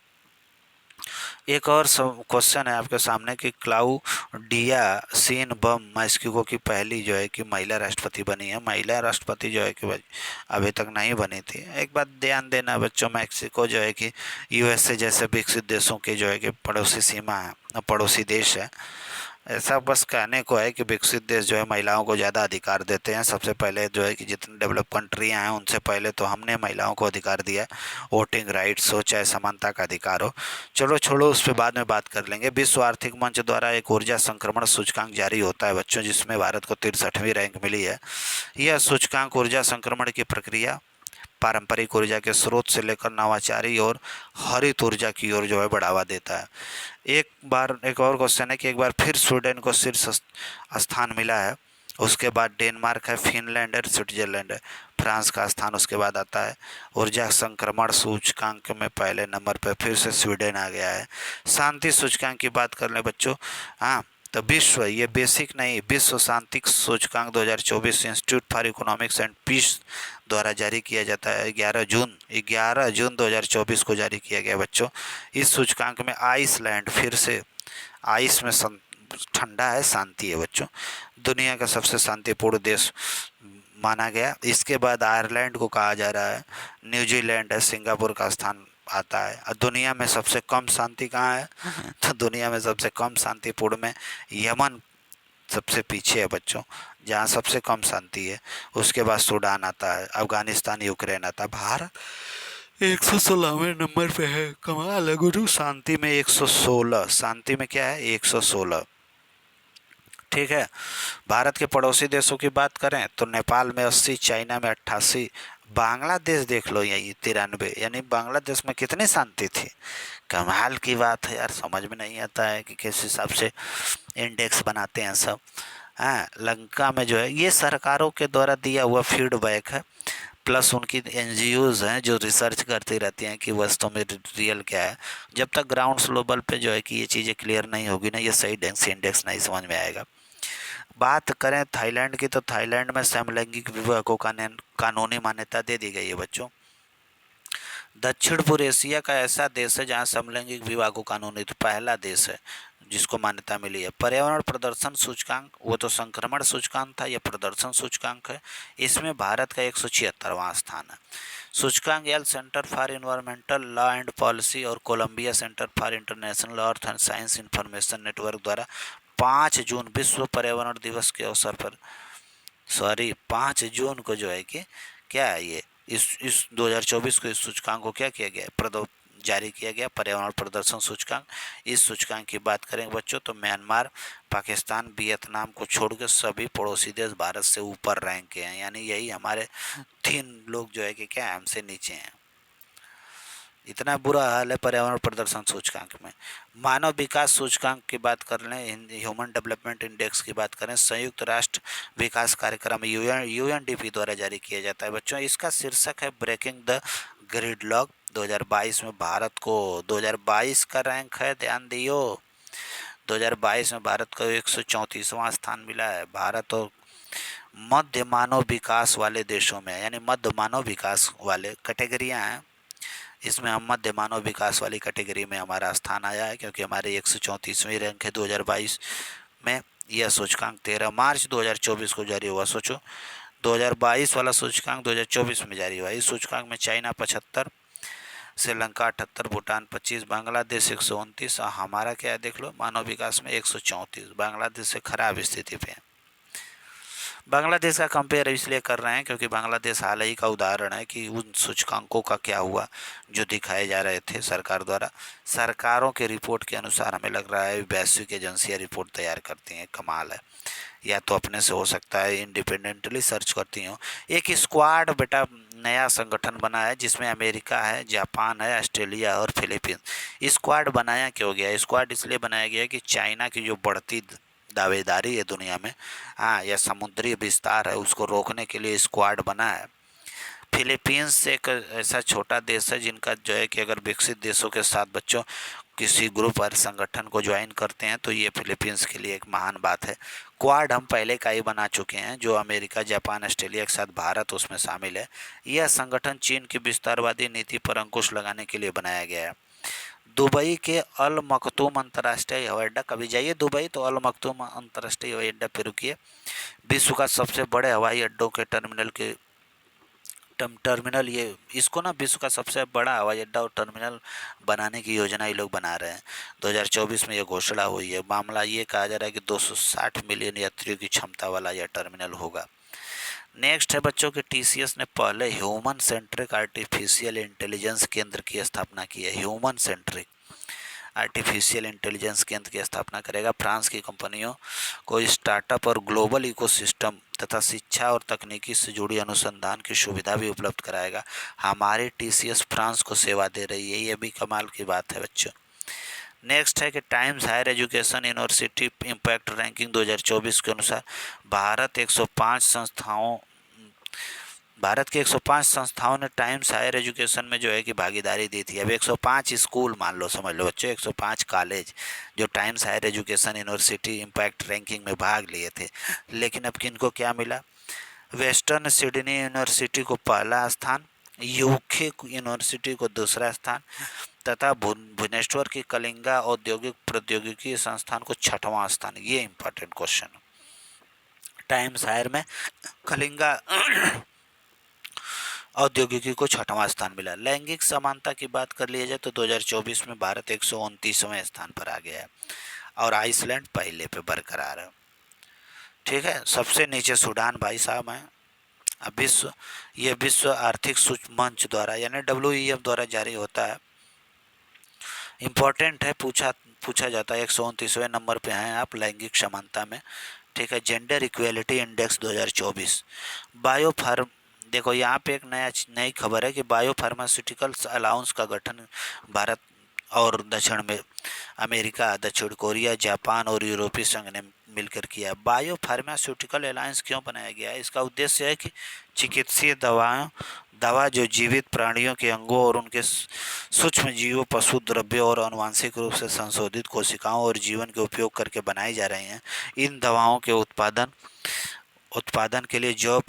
एक और क्वेश्चन है आपके सामने कि क्लाउडिया शेनबम मैक्सिको की पहली जो है कि महिला राष्ट्रपति बनी है। महिला राष्ट्रपति जो है कि अभी तक नहीं बनी थी। एक बात ध्यान देना बच्चों, मैक्सिको जो है कि यूएसए जैसे विकसित देशों की जो है कि पड़ोसी सीमा है, पड़ोसी देश है। ऐसा बस कहने को है कि विकसित देश जो है महिलाओं को ज़्यादा अधिकार देते हैं। सबसे पहले जो है कि जितनी डेवलप कंट्रियाँ हैं उनसे पहले तो हमने महिलाओं को अधिकार दिया, वोटिंग राइट्स हो चाहे समानता का अधिकार हो। चलो छोड़ो, उस पर बाद में बात कर लेंगे। विश्व आर्थिक मंच द्वारा एक ऊर्जा संक्रमण सूचकांक जारी होता है बच्चों, जिसमें भारत को 63वीं रैंक मिली है। यह सूचकांक ऊर्जा संक्रमण की प्रक्रिया, पारंपरिक ऊर्जा के स्रोत से लेकर नवाचारी और हरित ऊर्जा की ओर जो है बढ़ावा देता है। एक और क्वेश्चन है कि एक बार फिर स्वीडन को शीर्ष स्थान मिला है। उसके बाद डेनमार्क है, फिनलैंड है, स्विट्जरलैंड है, फ्रांस का स्थान उसके बाद आता है। ऊर्जा संक्रमण सूचकांक में पहले नंबर पर फिर से स्वीडन आ गया है। शांति सूचकांक की बात कर लें बच्चों, हाँ तो विश्व, ये बेसिक नहीं, विश्व शांति सूचकांक 2024 institute for economics and peace द्वारा जारी किया जाता है। 11 जून 2024 को जारी किया गया बच्चों। इस सूचकांक में आइसलैंड फिर से आइस में ठंडा है, शांति है बच्चों, दुनिया का सबसे शांतिपूर्ण देश माना गया। इसके बाद आयरलैंड को कहा जा रहा है, न्यूजीलैंड है, सिंगापुर का स्थान आता है। और दुनिया में सबसे कम शांति कहाँ है? तो दुनिया में सबसे कम शांतिपूर्ण में यमन सबसे पीछे है बच्चों, जहाँ सबसे कम शांति है। उसके बाद सूडान आता है, अफगानिस्तान, यूक्रेन आता है। भारत 116वें नंबर पे है। कमाल है गुरु, शांति में 116, शांति में क्या है 116। ठीक है। भारत के पड़ोसी देशों की बात करें तो नेपाल में 80, चाइना में 88, बांग्लादेश देख लो यही 93। यानी बांग्लादेश में कितनी शांति थी। कमाल की बात है यार, समझ में नहीं आता है कि किस हिसाब से इंडेक्स बनाते हैं सब। हाँ, लंका में जो है ये सरकारों के द्वारा दिया हुआ फीडबैक है, प्लस उनकी एनजीओज हैं जो रिसर्च करती रहती हैं कि वास्तव में रियल क्या है। जब तक ग्राउंड लेवल पे जो है कि ये चीज़ें क्लियर नहीं होगी ना, ये सही ढंग से इंडेक्स नहीं समझ में आएगा। बात करें थाईलैंड की तो थाईलैंड में समलैंगिक विवाह को कानूनी मान्यता दे दी गई है बच्चों। दक्षिण पूर्व एशिया का ऐसा देश है जहां समलैंगिक विवाह को कानूनी, तो पहला देश है जिसको मान्यता मिली है। पर्यावरण प्रदर्शन सूचकांक, वो तो संक्रमण सूचकांक था, यह प्रदर्शन सूचकांक है। इसमें भारत का 176वां स्थान है। सूचकांक Yale center for environmental law and policy और Columbia center for international earth and science information network द्वारा 5 जून विश्व पर्यावरण दिवस के अवसर पर 5 जून को जो है कि क्या है ये इस 2024 को इस सूचकांक को क्या किया गया, जारी किया गया, पर्यावरण प्रदर्शन सूचकांक। इस सूचकांक की बात करेंगे बच्चों तो म्यांमार, पाकिस्तान, वियतनाम को छोड़कर सभी पड़ोसी देश भारत से ऊपर रैंक के हैं। यानी यही हमारे 3 लोग जो है कि क्या है हमसे नीचे हैं। इतना बुरा हाल है पर्यावरण प्रदर्शन सूचकांक में। मानव विकास सूचकांक की बात कर लें, ह्यूमन डेवलपमेंट इंडेक्स की बात करें, संयुक्त राष्ट्र विकास कार्यक्रम यूएनडीपी द्वारा जारी किया जाता है बच्चों। इसका शीर्षक है ब्रेकिंग द ग्रिडलॉक। 2022 में भारत को 2022 का रैंक है, ध्यान दियो, 2022 में भारत को 134वां स्थान मिला है। भारत और मध्य मानव विकास वाले देशों में, यानी मध्य मानव विकास वाले कैटेगरियाँ हैं, इसमें हम मध्य मानव विकास वाली कैटेगरी में हमारा स्थान आया है, क्योंकि हमारे 134वीं रैंक है 2022 में। यह सूचकांक 13 मार्च 2024 को जारी हुआ। सोचो 2022 वाला सूचकांक 2024 में जारी हुआ। इस सूचकांक में चाइना 75, श्रीलंका 78, भूटान 25, बांग्लादेश 129 और हमारा क्या है देख लो मानव विकास में 134। बांग्लादेश से खराब स्थिति पे है। बांग्लादेश का कंपेयर इसलिए कर रहे हैं क्योंकि बांग्लादेश हाल ही का उदाहरण है कि उन सूचकांकों का क्या हुआ जो दिखाए जा रहे थे सरकार द्वारा। सरकारों के रिपोर्ट के अनुसार हमें लग रहा है वैश्विक एजेंसियाँ रिपोर्ट तैयार करती हैं। कमाल है, या तो अपने से हो सकता है इंडिपेंडेंटली सर्च करती हूँ। एक स्क्वाड बेटा नया संगठन बना है जिसमें अमेरिका है, जापान है, ऑस्ट्रेलिया और फिलीपींस। स्क्वाड बनाया क्यों गया? स्क्वाड इसलिए बनाया गया कि चाइना की जो बढ़ती दावेदारी है दुनिया में, हाँ, या समुद्री विस्तार है, उसको रोकने के लिए स्क्वाड बना है। फिलीपींस एक ऐसा छोटा देश है जिनका जो है कि अगर विकसित देशों के साथ बच्चों किसी ग्रुप और संगठन को ज्वाइन करते हैं तो ये फिलीपींस के लिए एक महान बात है। क्वाड हम पहले का ही बना चुके हैं, जो अमेरिका, जापान, ऑस्ट्रेलिया के साथ भारत उसमें शामिल है। यह संगठन चीन की विस्तारवादी नीति पर अंकुश लगाने के लिए बनाया गया है। दुबई के अल मखतूम अंतर्राष्ट्रीय हवाई अड्डा, कभी जाइए दुबई तो अल मखतूम अंतर्राष्ट्रीय हवाई अड्डा पे रुकिए। विश्व का सबसे बड़े हवाई अड्डों के टर्मिनल ये इसको ना विश्व का सबसे बड़ा हवाई अड्डा और टर्मिनल बनाने की योजना ये लोग बना रहे हैं। 2024 में ये घोषणा हुई है। मामला ये कहा जा रहा है कि 260 मिलियन यात्रियों की क्षमता वाला यह टर्मिनल होगा। नेक्स्ट है बच्चों के टीसीएस ने पहले ह्यूमन सेंट्रिक आर्टिफिशियल इंटेलिजेंस केंद्र की स्थापना की है। ह्यूमन सेंट्रिक आर्टिफिशियल इंटेलिजेंस केंद्र की स्थापना करेगा। फ्रांस की कंपनियों को स्टार्टअप और ग्लोबल इकोसिस्टम तथा शिक्षा और तकनीकी से जुड़ी अनुसंधान की सुविधा भी उपलब्ध कराएगा। हमारी टीसीएस फ्रांस को सेवा दे रही है, ये भी कमाल की बात है बच्चों। नेक्स्ट है कि Times Higher Education University Impact Ranking 2024 के अनुसार भारत के 105 संस्थाओं ने टाइम्स हायर एजुकेशन में जो है कि भागीदारी दी थी। अब 105 स्कूल मान लो, समझ लो बच्चों, 105 कॉलेज जो Times Higher Education University Impact Ranking में भाग लिए थे। लेकिन अब किनको क्या मिला? वेस्टर्न सिडनी यूनिवर्सिटी को पहला स्थान, यूके यूनिवर्सिटी को दूसरा स्थान तथा भुवनेश्वर की कलिंगा औद्योगिक प्रौद्योगिकी संस्थान को छठवां स्थान। ये इंपॉर्टेंट क्वेश्चन। टाइम्स हायर में कलिंगा औद्योगिकी को छठवां स्थान मिला। लैंगिक समानता की बात कर लिया जाए तो 2024 में भारत 129वें स्थान पर आ गया है और आइसलैंड पहले पे बरकरार है। ठीक है, सबसे नीचे सूडान भाई साहब हैं। अब ये विश्व आर्थिक सूचक मंच द्वारा यानी WEF द्वारा जारी होता है। इम्पोर्टेंट है, पूछा जाता है। 129वें नंबर पे हैं आप लैंगिक समानता में। ठीक है, जेंडर इक्वेलिटी इंडेक्स 2024। बायोफार्म, देखो यहाँ पे एक नई खबर है कि बायो फार्मास्यूटिकल्स अलाउंस का गठन भारत और दक्षिण में अमेरिका, दक्षिण कोरिया, जापान और यूरोपीय संघ ने मिलकर किया। बायो फार्मास्यूटिकल अलायंस क्यों बनाया गया है? इसका उद्देश्य है कि चिकित्सीय दवा जो जीवित प्राणियों के अंगों और उनके सूक्ष्म जीवों, पशु द्रव्यों और आनुवांशिक रूप से संशोधित कोशिकाओं और जीवन के उपयोग करके बनाई जा रही हैं। इन दवाओं के उत्पादन के लिए जैव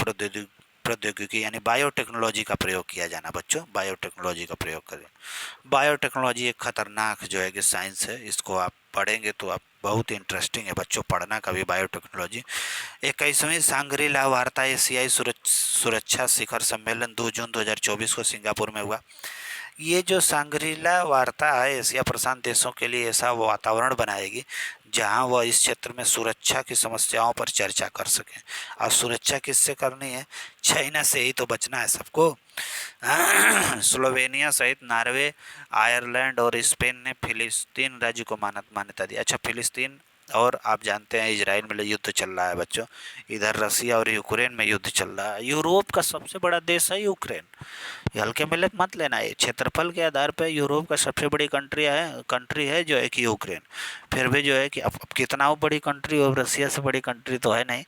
प्रौद्योगिकी यानी बायोटेक्नोलॉजी का प्रयोग किया जाना। बच्चों, बायोटेक्नोलॉजी का प्रयोग करें। बायोटेक्नोलॉजी एक खतरनाक जो है कि साइंस है, इसको आप पढ़ेंगे तो आप बहुत इंटरेस्टिंग है बच्चों पढ़ना कभी बायोटेक्नोलॉजी। 21वीं सांग्री-ला वार्ता एशियाई सुरक्षा शिखर सम्मेलन 2 जून 2024 को सिंगापुर में हुआ। ये जो सांग्री-ला वार्ता है एशिया प्रशांत देशों के लिए ऐसा वातावरण बनाएगी जहां वह इस क्षेत्र में सुरक्षा की समस्याओं पर चर्चा कर सकें। और सुरक्षा किससे करनी है? चाइना से ही तो बचना है सबको। स्लोवेनिया सहित नॉर्वे, आयरलैंड और स्पेन ने फिलिस्तीन राज्य को मान्यता दी। अच्छा, फिलिस्तीन और आप जानते हैं इजराइल में युद्ध चल रहा है बच्चों। इधर रसिया और यूक्रेन में युद्ध चल रहा है। यूरोप का सबसे बड़ा देश है यूक्रेन, हल्के में मत लेना है। क्षेत्रफल के आधार पर यूरोप का सबसे बड़ी कंट्री है जो है कि यूक्रेन। फिर भी जो है कि अब कितना बड़ी कंट्री हो, रसिया से बड़ी कंट्री तो है नहीं,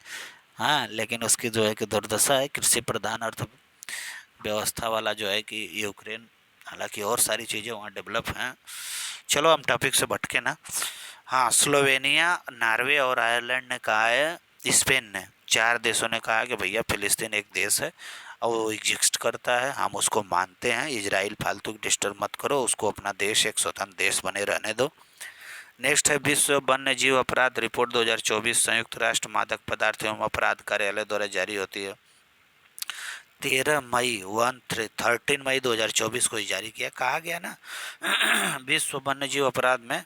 हाँ, लेकिन उसकी जो है कि दुर्दशा है। कृषि प्रधान अर्थव्यवस्था वाला जो है कि यूक्रेन, हालांकि और सारी चीज़ें वहाँ डेवलप हैं। चलो हम टॉपिक से भटके ना। हाँ, स्लोवेनिया, नॉर्वे और आयरलैंड ने कहा है, स्पेन ने, 4 देशों ने कहा कि भैया फिलिस्तीन एक देश है और वो एग्जिस्ट करता है, हम उसको मानते हैं। इजराइल फालतू डिस्टर्ब मत करो, उसको अपना देश एक स्वतंत्र देश बने रहने दो। नेक्स्ट है विश्व वन्य जीव अपराध रिपोर्ट 2024 संयुक्त राष्ट्र मादक पदार्थ एवं अपराध कार्यालय द्वारा जारी होती है। 13 मई 2024 को जारी किया। कहा गया ना विश्व वन्य जीव अपराध में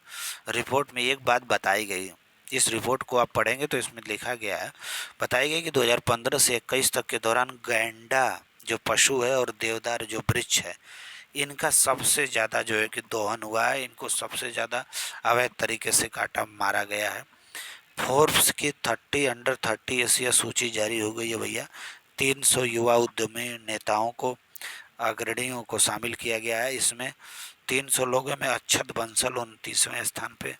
रिपोर्ट में एक बात बताई गई। इस रिपोर्ट को आप पढ़ेंगे तो इसमें लिखा गया है, बताई गई कि 2015 से 21 तक के दौरान गैंडा जो पशु है और देवदार जो वृक्ष है, इनका सबसे ज़्यादा जो है कि दोहन हुआ है। इनको सबसे ज़्यादा अवैध तरीके से काटा मारा गया है। फोर्ब्स की 30 अंडर 30 एशिया सूची जारी हो गई है भैया। 300 युवा उद्यमी नेताओं को, अग्रणियों को शामिल किया गया है। इसमें 300 लोगों में अक्षत बंसल 29वें स्थान पे,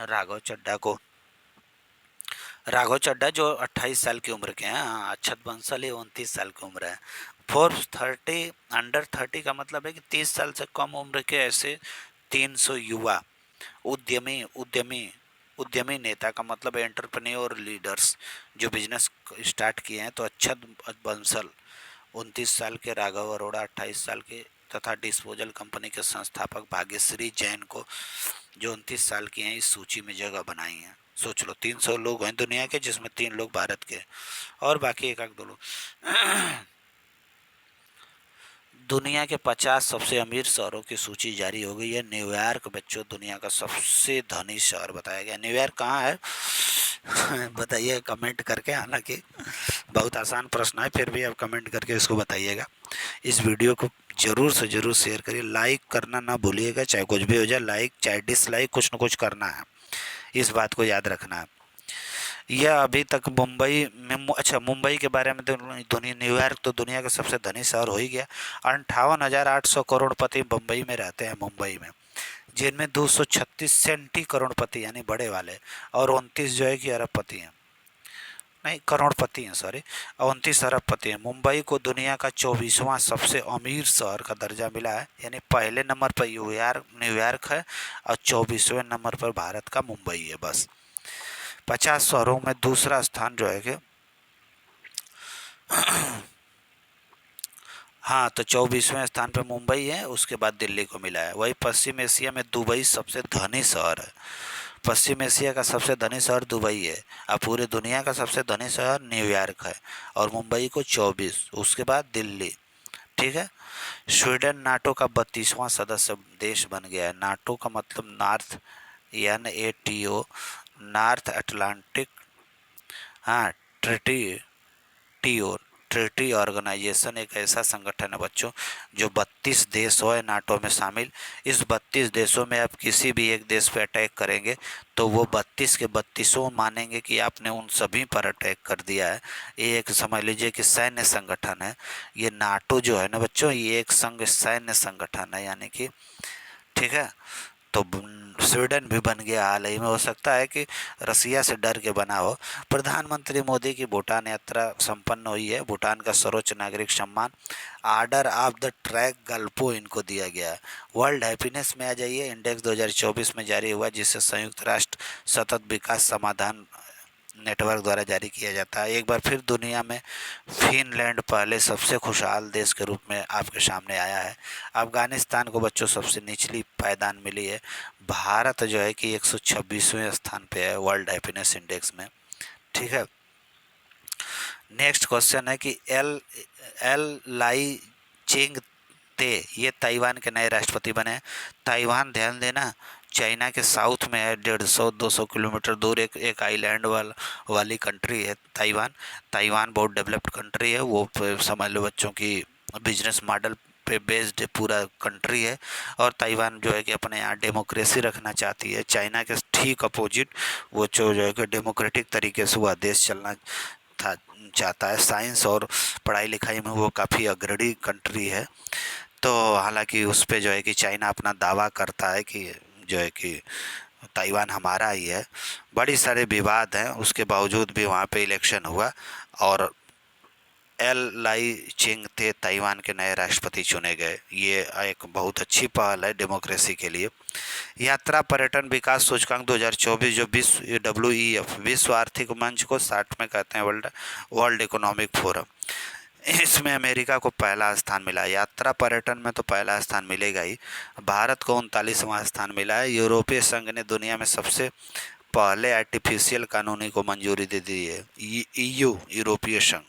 राघव चड्ढा जो 28 साल की उम्र के हैं, अक्षत बंसल ये 29 साल की उम्र है। फोर्ब्स 30 अंडर 30 का मतलब है कि 30 साल से कम उम्र के ऐसे 300 युवा उद्यमी नेता का मतलब एंटरप्रेन्योर लीडर्स जो बिजनेस स्टार्ट किए हैं। तो अक्षत बंसल 29 साल के, राघव अरोड़ा 28 साल के तथा डिस्पोजल कंपनी के संस्थापक भाग्यश्री जैन को, जो 29 साल की हैं, इस सूची में जगह बनाई है। सोच लो, 300 लोग हैं दुनिया के, जिसमें 3 लोग भारत के और बाकी एक आध दो लोग। दुनिया के 50 सबसे अमीर शहरों की सूची जारी हो गई है। न्यूयॉर्क बच्चों दुनिया का सबसे धनी शहर बताया गया। न्यूयॉर्क कहाँ है? बताइए कमेंट करके। हालांकि बहुत आसान प्रश्न है, फिर भी आप कमेंट करके इसको बताइएगा। इस वीडियो को ज़रूर से ज़रूर शेयर करिए, लाइक करना ना भूलिएगा, चाहे कुछ भी हो जाए, लाइक चाहे डिसलाइक, कुछ ना कुछ करना है, इस बात को याद रखना है। यह अभी तक मुंबई में, अच्छा मुंबई के बारे में तो न्यूयॉर्क तो दुनिया का सबसे धनी शहर हो ही गया। 58,800 करोड़पति मुंबई में रहते हैं, मुंबई में, जिनमें 236 सेंटी करोड़पति यानी बड़े वाले और 29 जो है कि अरबपति हैं, नहीं करोड़पति हैं, सॉरी, 29 अरबपति हैं। मुंबई को दुनिया का 24वां सबसे अमीर शहर का दर्जा मिला है, यानी पहले नंबर पर न्यूयॉर्क है और 24वें नंबर पर भारत का मुंबई है। बस 50 शहरों में दूसरा स्थान जो है कि हाँ, तो 24वें स्थान पे मुंबई है, उसके बाद दिल्ली को मिला है। वही पश्चिम एशिया में दुबई सबसे धनी शहर है। पश्चिम एशिया का सबसे धनी शहर दुबई है और पूरे दुनिया का सबसे धनी शहर न्यूयॉर्क है और मुंबई को 24, उसके बाद दिल्ली। ठीक है। स्वीडन नाटो का 32वां सदस्य देश बन गया है। नाटो का मतलब नॉर्थ, NATO, नॉर्थ अटलांटिक, हाँ, ट्रीटी ऑर्गेनाइजेशन एक ऐसा संगठन है बच्चों जो 32 देशों है नाटो में शामिल। इस 32 देशों में आप किसी भी एक देश पे अटैक करेंगे तो वो 32 के 32 मानेंगे कि आपने उन सभी पर अटैक कर दिया है। ये एक समझ लीजिए कि सैन्य संगठन है। ये नाटो जो है ना बच्चों, ये एक सैन्य संगठन है, यानी कि ठीक है। तो स्वीडन भी बन गया हाल ही में, हो सकता है कि रसिया से डर के बना हो। प्रधानमंत्री मोदी की भूटान यात्रा संपन्न हुई है। भूटान का सर्वोच्च नागरिक सम्मान आर्डर ऑफ द ट्रैक गल्पो इनको दिया गया है। वर्ल्ड हैप्पीनेस में आ जाइए, इंडेक्स 2024 में जारी हुआ, जिसे संयुक्त राष्ट्र सतत विकास समाधान नेटवर्क द्वारा जारी किया जाता है। एक बार फिर दुनिया में फिनलैंड पहले सबसे खुशहाल देश के रूप में आपके सामने आया है। अफगानिस्तान को बच्चों सबसे निचली पायदान मिली है। भारत जो है कि 126वें स्थान पे है वर्ल्ड हैप्पीनेस इंडेक्स में। ठीक है। नेक्स्ट क्वेश्चन है कि एल लाई चिंग ते ये ताइवान के नए राष्ट्रपति बने। ताइवान, ध्यान देना, चाइना के साउथ में है, 150-200 किलोमीटर दूर एक आइलैंड वाली कंट्री है ताइवान बहुत डेवलप्ड कंट्री है। वो समझ लो बच्चों की बिजनेस मॉडल पे बेस्ड पूरा कंट्री है और ताइवान जो है कि अपने यहाँ डेमोक्रेसी रखना चाहती है। चाइना के ठीक अपोजिट वो जो है कि डेमोक्रेटिक तरीके से वह देश चलना चाहता है। साइंस और पढ़ाई लिखाई में वो काफ़ी अग्रणी कंट्री है। तो हालांकि उस पे जो है कि चाइना अपना दावा करता है कि जो है कि ताइवान हमारा ही है। बड़ी सारे विवाद हैं, उसके बावजूद भी वहाँ पे इलेक्शन हुआ और एल लाई चिंग थे ताइवान के नए राष्ट्रपति चुने गए। ये एक बहुत अच्छी पहल है डेमोक्रेसी के लिए। यात्रा पर्यटन विकास सूचकांक 2024 जो विश्व WEF विश्व आर्थिक मंच को 60 में कहते हैं, वर्ल्ड इकोनॉमिक फोरम, इसमें अमेरिका को पहला स्थान मिला। यात्रा पर्यटन में तो पहला स्थान मिलेगा ही। भारत को 39वां स्थान मिला है। यूरोपीय संघ ने दुनिया में सबसे पहले आर्टिफिशियल कानूनी को मंजूरी दे दी है, EU यूरोपीय संघ।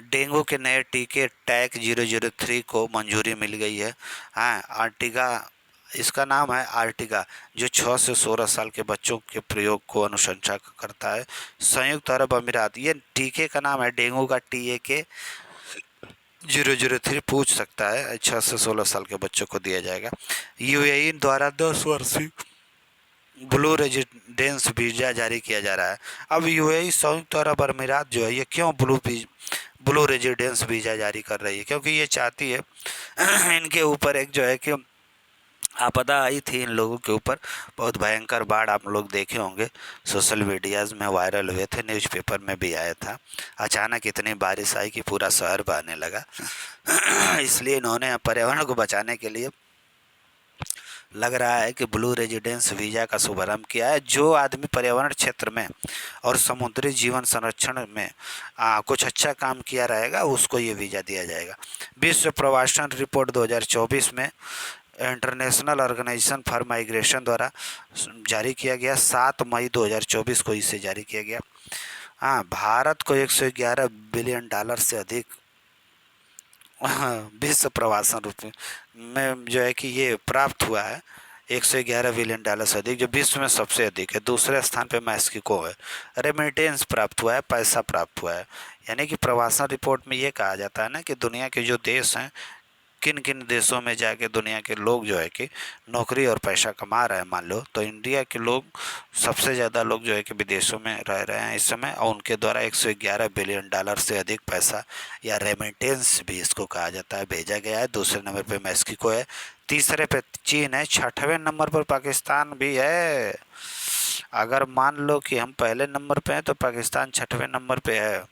डेंगू के नए टीके टैक 003 को मंजूरी मिल गई है। हाँ, आर्टिगा इसका नाम है, आर्टिगा, जो 6 से 16 साल के बच्चों के प्रयोग को अनुशंसा करता है। संयुक्त अरब अमीरात, ये टीके का नाम है डेंगू का TAK 003 पूछ सकता है। 6 से 16 साल के बच्चों को दिया जाएगा। UAE द्वारा 10 वर्षीय ब्लू रेजिडेंस वीज़ा जारी किया जा रहा है। अब UAE संयुक्त अरब अमीरात जो है ये क्यों ब्लू रेजिडेंस वीज़ा जारी कर रही है? क्योंकि ये चाहती है इनके ऊपर एक जो है कि आपदा आई थी इन लोगों के ऊपर, बहुत भयंकर बाढ़, आप लोग देखे होंगे, सोशल मीडियाज़ में वायरल हुए थे, न्यूज़पेपर में भी आया था। अचानक इतनी बारिश आई कि पूरा शहर बहने लगा इसलिए इन्होंने पर्यावरण को बचाने के लिए लग रहा है कि ब्लू रेजिडेंस वीज़ा का शुभारंभ किया है। जो आदमी पर्यावरण क्षेत्र में और समुद्री जीवन संरक्षण में कुछ अच्छा काम किया रहेगा उसको ये वीज़ा दिया जाएगा। विश्व प्रवासन रिपोर्ट 2024 में इंटरनेशनल ऑर्गेनाइजेशन फॉर माइग्रेशन द्वारा जारी किया गया, 7 मई 2024 को इसे जारी किया गया। हाँ, भारत को 111 बिलियन डॉलर से अधिक विश्व प्रवासन रूप में जो है कि ये प्राप्त हुआ है। 111 बिलियन डॉलर से अधिक, जो विश्व में सबसे अधिक है। दूसरे स्थान पे मैक्सिको है। रेमिटेंस प्राप्त हुआ है, पैसा प्राप्त हुआ है। यानी कि प्रवासन रिपोर्ट में ये कहा जाता है ना कि दुनिया के जो देश हैं, किन किन देशों में जाके दुनिया के लोग जो है कि नौकरी और पैसा कमा रहे हैं। मान लो तो इंडिया के लोग सबसे ज़्यादा लोग जो है कि विदेशों में रह रहे हैं इस समय, और उनके द्वारा 111 बिलियन डॉलर से अधिक पैसा या रेमिटेंस भी इसको कहा जाता है, भेजा गया है। दूसरे नंबर पे मैक्सिको है, तीसरे पे चीन है, छठवें नंबर पर पाकिस्तान भी है। अगर मान लो कि हम पहले नंबर पे हैं तो पाकिस्तान छठवें नंबर पे है।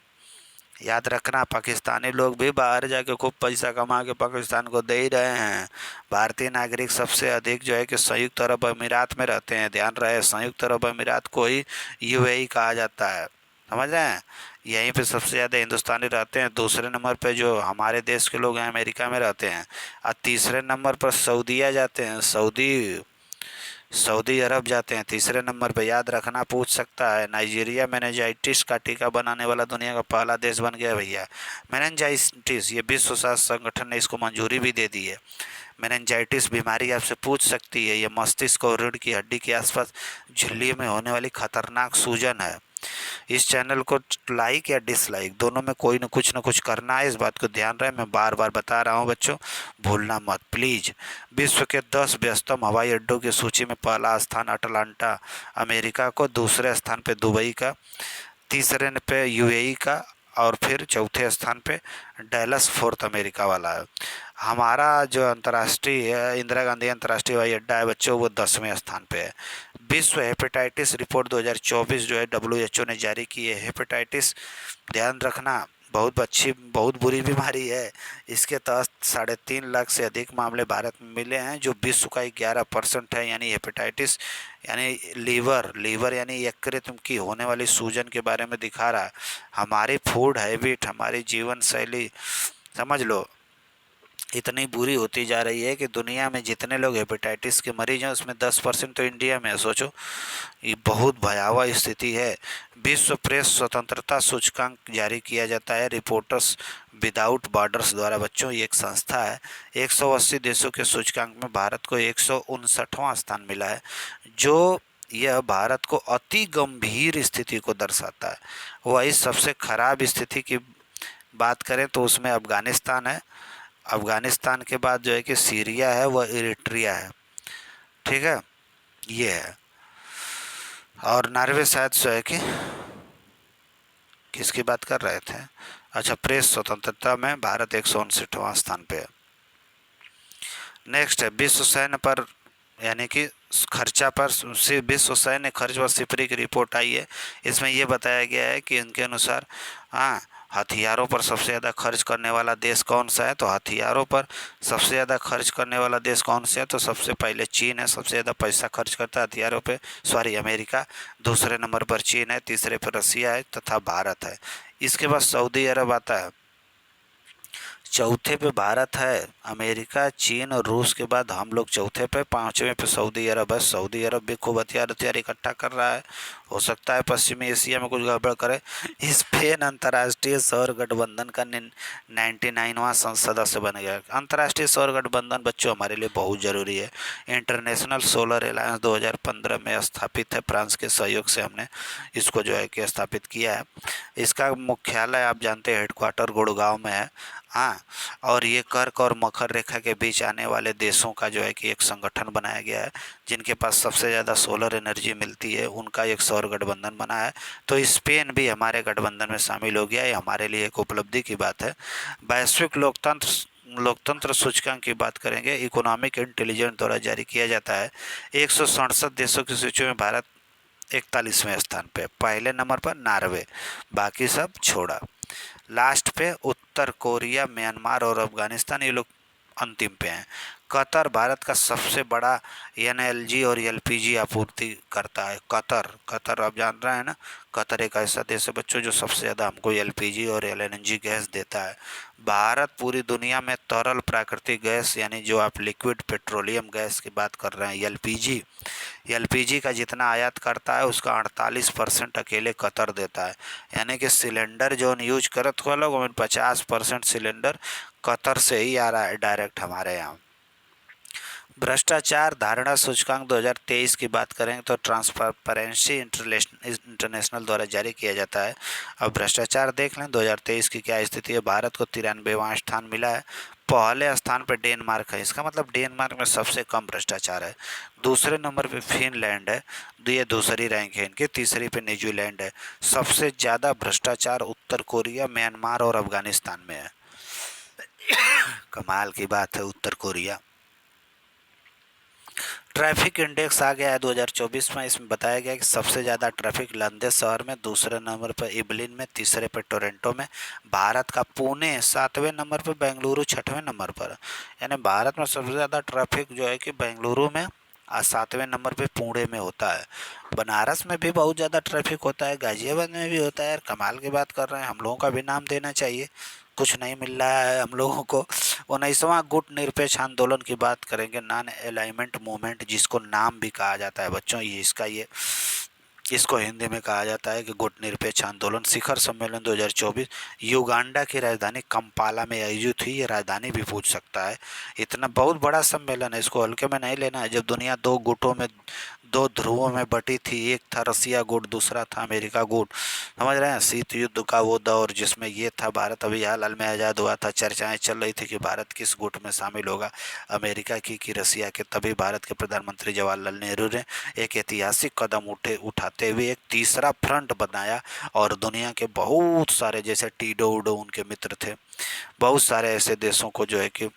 याद रखना, पाकिस्तानी लोग भी बाहर जाके खूब पैसा कमा के पाकिस्तान को दे ही रहे हैं। भारतीय नागरिक सबसे अधिक जो है कि संयुक्त अरब अमीरात में रहते हैं। ध्यान रहे, संयुक्त अरब अमीरात को ही यूएई कहा जाता है, समझ रहे हैं। यहीं पे सबसे ज़्यादा हिंदुस्तानी रहते हैं। दूसरे नंबर पे जो हमारे देश के लोग हैं अमेरिका में रहते हैं, और तीसरे नंबर पर सऊदीया जाते हैं, सऊदी अरब जाते हैं तीसरे नंबर पे। याद रखना, पूछ सकता है। नाइजीरिया मेनिंजाइटिस का टीका बनाने वाला दुनिया का पहला देश बन गया भैया। मेनिंजाइटिस, ये विश्व स्वास्थ्य संगठन ने इसको मंजूरी भी दे दी है। मेनिंजाइटिस बीमारी आपसे पूछ सकती है। ये मस्तिष्क और रीढ़ की हड्डी के आसपास झिल्ली में होने वाली खतरनाक सूजन है। इस चैनल को लाइक या डिसलाइक दोनों में कोई न कुछ करना है, इस बात को ध्यान रहे। मैं बार बार बता रहा हूँ बच्चों, भूलना मत प्लीज़। विश्व के 10 व्यस्तम हवाई अड्डों की सूची में पहला स्थान अटलांटा अमेरिका को, दूसरे स्थान पे दुबई का, तीसरे पे यूएई का, और फिर चौथे स्थान पे डैलस फोर्थ अमेरिका वाला है। हमारा जो अंतर्राष्ट्रीय इंदिरा गांधी अंतर्राष्ट्रीय हवाई अड्डा है बच्चों, वो 10वें स्थान पे है। विश्व हेपेटाइटिस रिपोर्ट 2024 जो है WHO ने जारी की है। हेपेटाइटिस ध्यान रखना बहुत बुरी बीमारी है। इसके तहत 3.5 लाख से अधिक मामले भारत में मिले हैं, जो विश्व का 11% है। यानी हेपेटाइटिस यानी लीवर यानी यकृत की होने वाली सूजन के बारे में दिखा रहा है। हमारी फूड हैबिट, हमारी जीवन शैली समझ लो इतनी बुरी होती जा रही है कि दुनिया में जितने लोग हेपेटाइटिस के मरीज हैं उसमें 10% तो इंडिया में है। सोचो, ये बहुत भयावह स्थिति है। विश्व प्रेस स्वतंत्रता सूचकांक जारी किया जाता है रिपोर्टर्स विदाउट बॉर्डर्स द्वारा बच्चों। ये एक संस्था है। 180 देशों के सूचकांक में भारत को 159वां स्थान मिला है, जो यह भारत को अति गंभीर स्थिति को दर्शाता है। वही सबसे खराब स्थिति की बात करें तो उसमें अफगानिस्तान है। अफगानिस्तान के बाद जो है कि सीरिया है, वह इरिट्रिया है, ठीक है, ये है। और नॉर्वे शायद जो है कि किसकी बात कर रहे थे, अच्छा, प्रेस स्वतंत्रता में भारत 159वां स्थान पे है। नेक्स्ट है विश्व सैन्य पर यानी कि खर्चा पर विश्व सैन्य खर्च व सिपरी की रिपोर्ट आई है। इसमें यह बताया गया है कि इनके अनुसार हथियारों पर सबसे ज़्यादा खर्च करने वाला देश कौन सा है। तो हथियारों पर सबसे ज़्यादा खर्च करने वाला देश कौन सा है, तो सबसे पहले चीन है। सबसे ज़्यादा पैसा खर्च करता है हथियारों पे, अमेरिका। दूसरे नंबर पर चीन है, तीसरे पर रसिया है तथा भारत है। इसके बाद सऊदी अरब आता है, चौथे पे भारत है। अमेरिका, चीन और रूस के बाद हम लोग चौथे पे, 5वें पे सऊदी अरब है। सऊदी अरब भी खूब हथियार इकट्ठा कर रहा है। हो सकता है पश्चिमी एशिया में कुछ गड़बड़ करे। स्पेन अंतर्राष्ट्रीय सौर गठबंधन का 99वां सदस्य बन गया। अंतर्राष्ट्रीय सौर गठबंधन बच्चों हमारे लिए बहुत ज़रूरी है। इंटरनेशनल सोलर अलायंस 2015 में स्थापित है। फ्रांस के सहयोग से हमने इसको जो है कि स्थापित किया है। इसका मुख्यालय आप जानते हैं हेडक्वार्टर गुड़गांव में है। हाँ, और ये कर्क और मकर रेखा के बीच आने वाले देशों का जो है कि एक संगठन बनाया गया है, जिनके पास सबसे ज़्यादा सोलर एनर्जी मिलती है, उनका एक सौर गठबंधन बना है। तो स्पेन भी हमारे गठबंधन में शामिल हो गया है। हमारे लिए एक उपलब्धि की बात है। वैश्विक लोकतंत्र सूचकांक की बात करेंगे, इकोनॉमिक इंटेलिजेंस द्वारा जारी किया जाता है। 167 देशों की सूची में भारत 41वें स्थान पे, पहले नंबर पर नॉर्वे, बाकी सब छोड़ा। लास्ट पे उत्तर कोरिया, म्यांमार और अफगानिस्तान, ये लोग अंतिम पे हैं। कतर भारत का सबसे बड़ा एनएलजी और एलपीजी आपूर्ति करता है। कतर कतर आप जान रहे हैं ना, कतर एक ऐसा देश है बच्चों जो सबसे ज़्यादा हमको एलपीजी और एलएनजी गैस देता है। भारत पूरी दुनिया में तरल प्राकृतिक गैस यानी जो आप लिक्विड पेट्रोलियम गैस की बात कर रहे हैं एलपीजी का जितना आयात करता है उसका 48% अकेले कतर देता है। यानी कि सिलेंडर जो यूज करत हुआ लोग 50% सिलेंडर कतर से ही आ रहा है डायरेक्ट हमारे यहाँ। भ्रष्टाचार धारणा सूचकांक 2023 की बात करें तो ट्रांसपेरेंसी इंटरनेशनल द्वारा जारी किया जाता है। अब भ्रष्टाचार देख लें 2023 की क्या स्थिति है। भारत को 93वां स्थान मिला है। पहले स्थान पर डेनमार्क है, इसका मतलब डेनमार्क में सबसे कम भ्रष्टाचार है। दूसरे नंबर पे फिनलैंड है, ये दूसरी रैंक है इनकी। तीसरी पे न्यूजीलैंड है। सबसे ज़्यादा भ्रष्टाचार उत्तर कोरिया, म्यांमार और अफगानिस्तान में है। कमाल की बात है उत्तर कोरिया। ट्रैफिक इंडेक्स आ गया है 2024 में। इसमें बताया गया कि सबसे ज़्यादा ट्रैफिक लंदन शहर में, दूसरे नंबर पर इबलिन में, तीसरे पर टोरंटो में। भारत का पुणे 7वें नंबर पर, बेंगलुरु 6वें नंबर पर। यानी भारत में सबसे ज़्यादा ट्रैफिक जो है कि बेंगलुरु में और 7वें नंबर पे पुणे में होता है। बनारस में भी बहुत ज़्यादा ट्रैफिक होता है, गाजियाबाद में भी होता है। यार कमाल की बात कर रहे हैं, हम लोगों का भी नाम देना चाहिए। कुछ नहीं मिल रहा है हम लोगों को। 19वां गुट निरपेक्ष आंदोलन की बात करेंगे, नॉन अलाइनमेंट मूवमेंट जिसको नाम भी कहा जाता है बच्चों, इसको हिंदी में कहा जाता है कि गुट निरपेक्ष आंदोलन। शिखर सम्मेलन 2024 युगांडा की राजधानी कंपाला में आयोजित हुई। ये राजधानी भी पूछ सकता है, इतना बहुत बड़ा सम्मेलन है, इसको हल्के में नहीं लेना है। जब दुनिया दो गुटों में, दो ध्रुवों में बटी थी, एक था रसिया गुट, दूसरा था अमेरिका गुट। समझ रहे हैं, शीत युद्ध का वो दौर जिसमें ये था। भारत अभी हाल में आज़ाद हुआ था, चर्चाएं चल रही थी कि भारत किस गुट में शामिल होगा, अमेरिका की कि रसिया के। तभी भारत के प्रधानमंत्री जवाहरलाल नेहरू ने एक ऐतिहासिक कदम उठाते हुए एक तीसरा फ्रंट बनाया और दुनिया के बहुत सारे, जैसे टीडो उडो उनके मित्र थे, बहुत सारे ऐसे देशों को जो है कि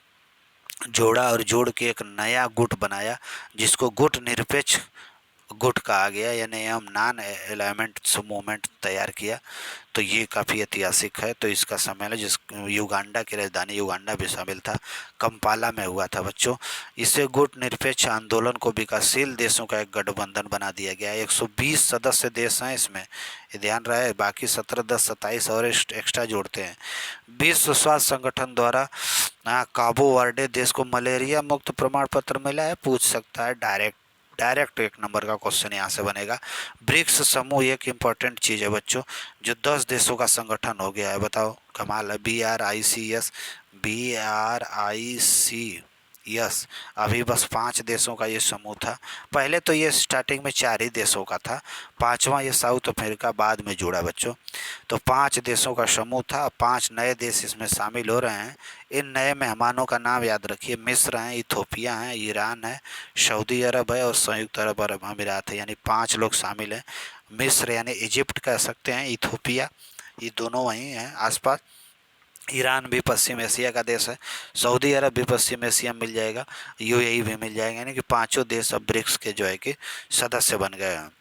जोड़ा और जोड़ के एक नया गुट बनाया जिसको गुट निरपेक्ष गुट कहा गया, यानी हम नॉन अलाइनमेंट मूवमेंट तैयार किया। तो ये काफ़ी ऐतिहासिक है। तो इसका सम्मेलन जिस युगांडा की राजधानी युगांडा भी शामिल था, कंपाला में हुआ था बच्चों। इससे गुट निरपेक्ष आंदोलन को विकासशील देशों का एक गठबंधन बना दिया गया। 120 सदस्य देश हैं इसमें, ये ध्यान रहे। बाकी 17, 10, 27 और एक्स्ट्रा जोड़ते हैं। विश्व स्वास्थ्य संगठन द्वारा काबो वर्डे देश को मलेरिया मुक्त प्रमाण पत्र मिला है, पूछ सकता है डायरेक्ट 1 नंबर का क्वेश्चन यहाँ से बनेगा। ब्रिक्स समूह एक इम्पॉर्टेंट चीज़ है बच्चों, जो 10 देशों का संगठन हो गया है। बताओ कमाल है। BRICS अभी बस 5 देशों का ये समूह था। पहले तो ये स्टार्टिंग में 4 ही देशों का था, 5वां ये साउथ अफ्रीका बाद में जुड़ा बच्चों। तो 5 देशों का समूह था, 5 नए देश इसमें शामिल हो रहे हैं। इन नए मेहमानों का नाम याद रखिए, मिस्र हैं, इथोपिया हैं, ईरान है, सऊदी अरब है और संयुक्त अरब अमीरात है। यानी 5 लोग शामिल हैं। मिस्र यानी इजिप्ट कह सकते हैं, इथोपिया, ये दोनों वहीं हैं आसपास। ईरान भी पश्चिम एशिया का देश है, सऊदी अरब भी पश्चिम एशिया में मिल जाएगा, यूएई भी मिल जाएगा। यानी कि 5 देश अब ब्रिक्स के जो है कि सदस्य बन गए हैं।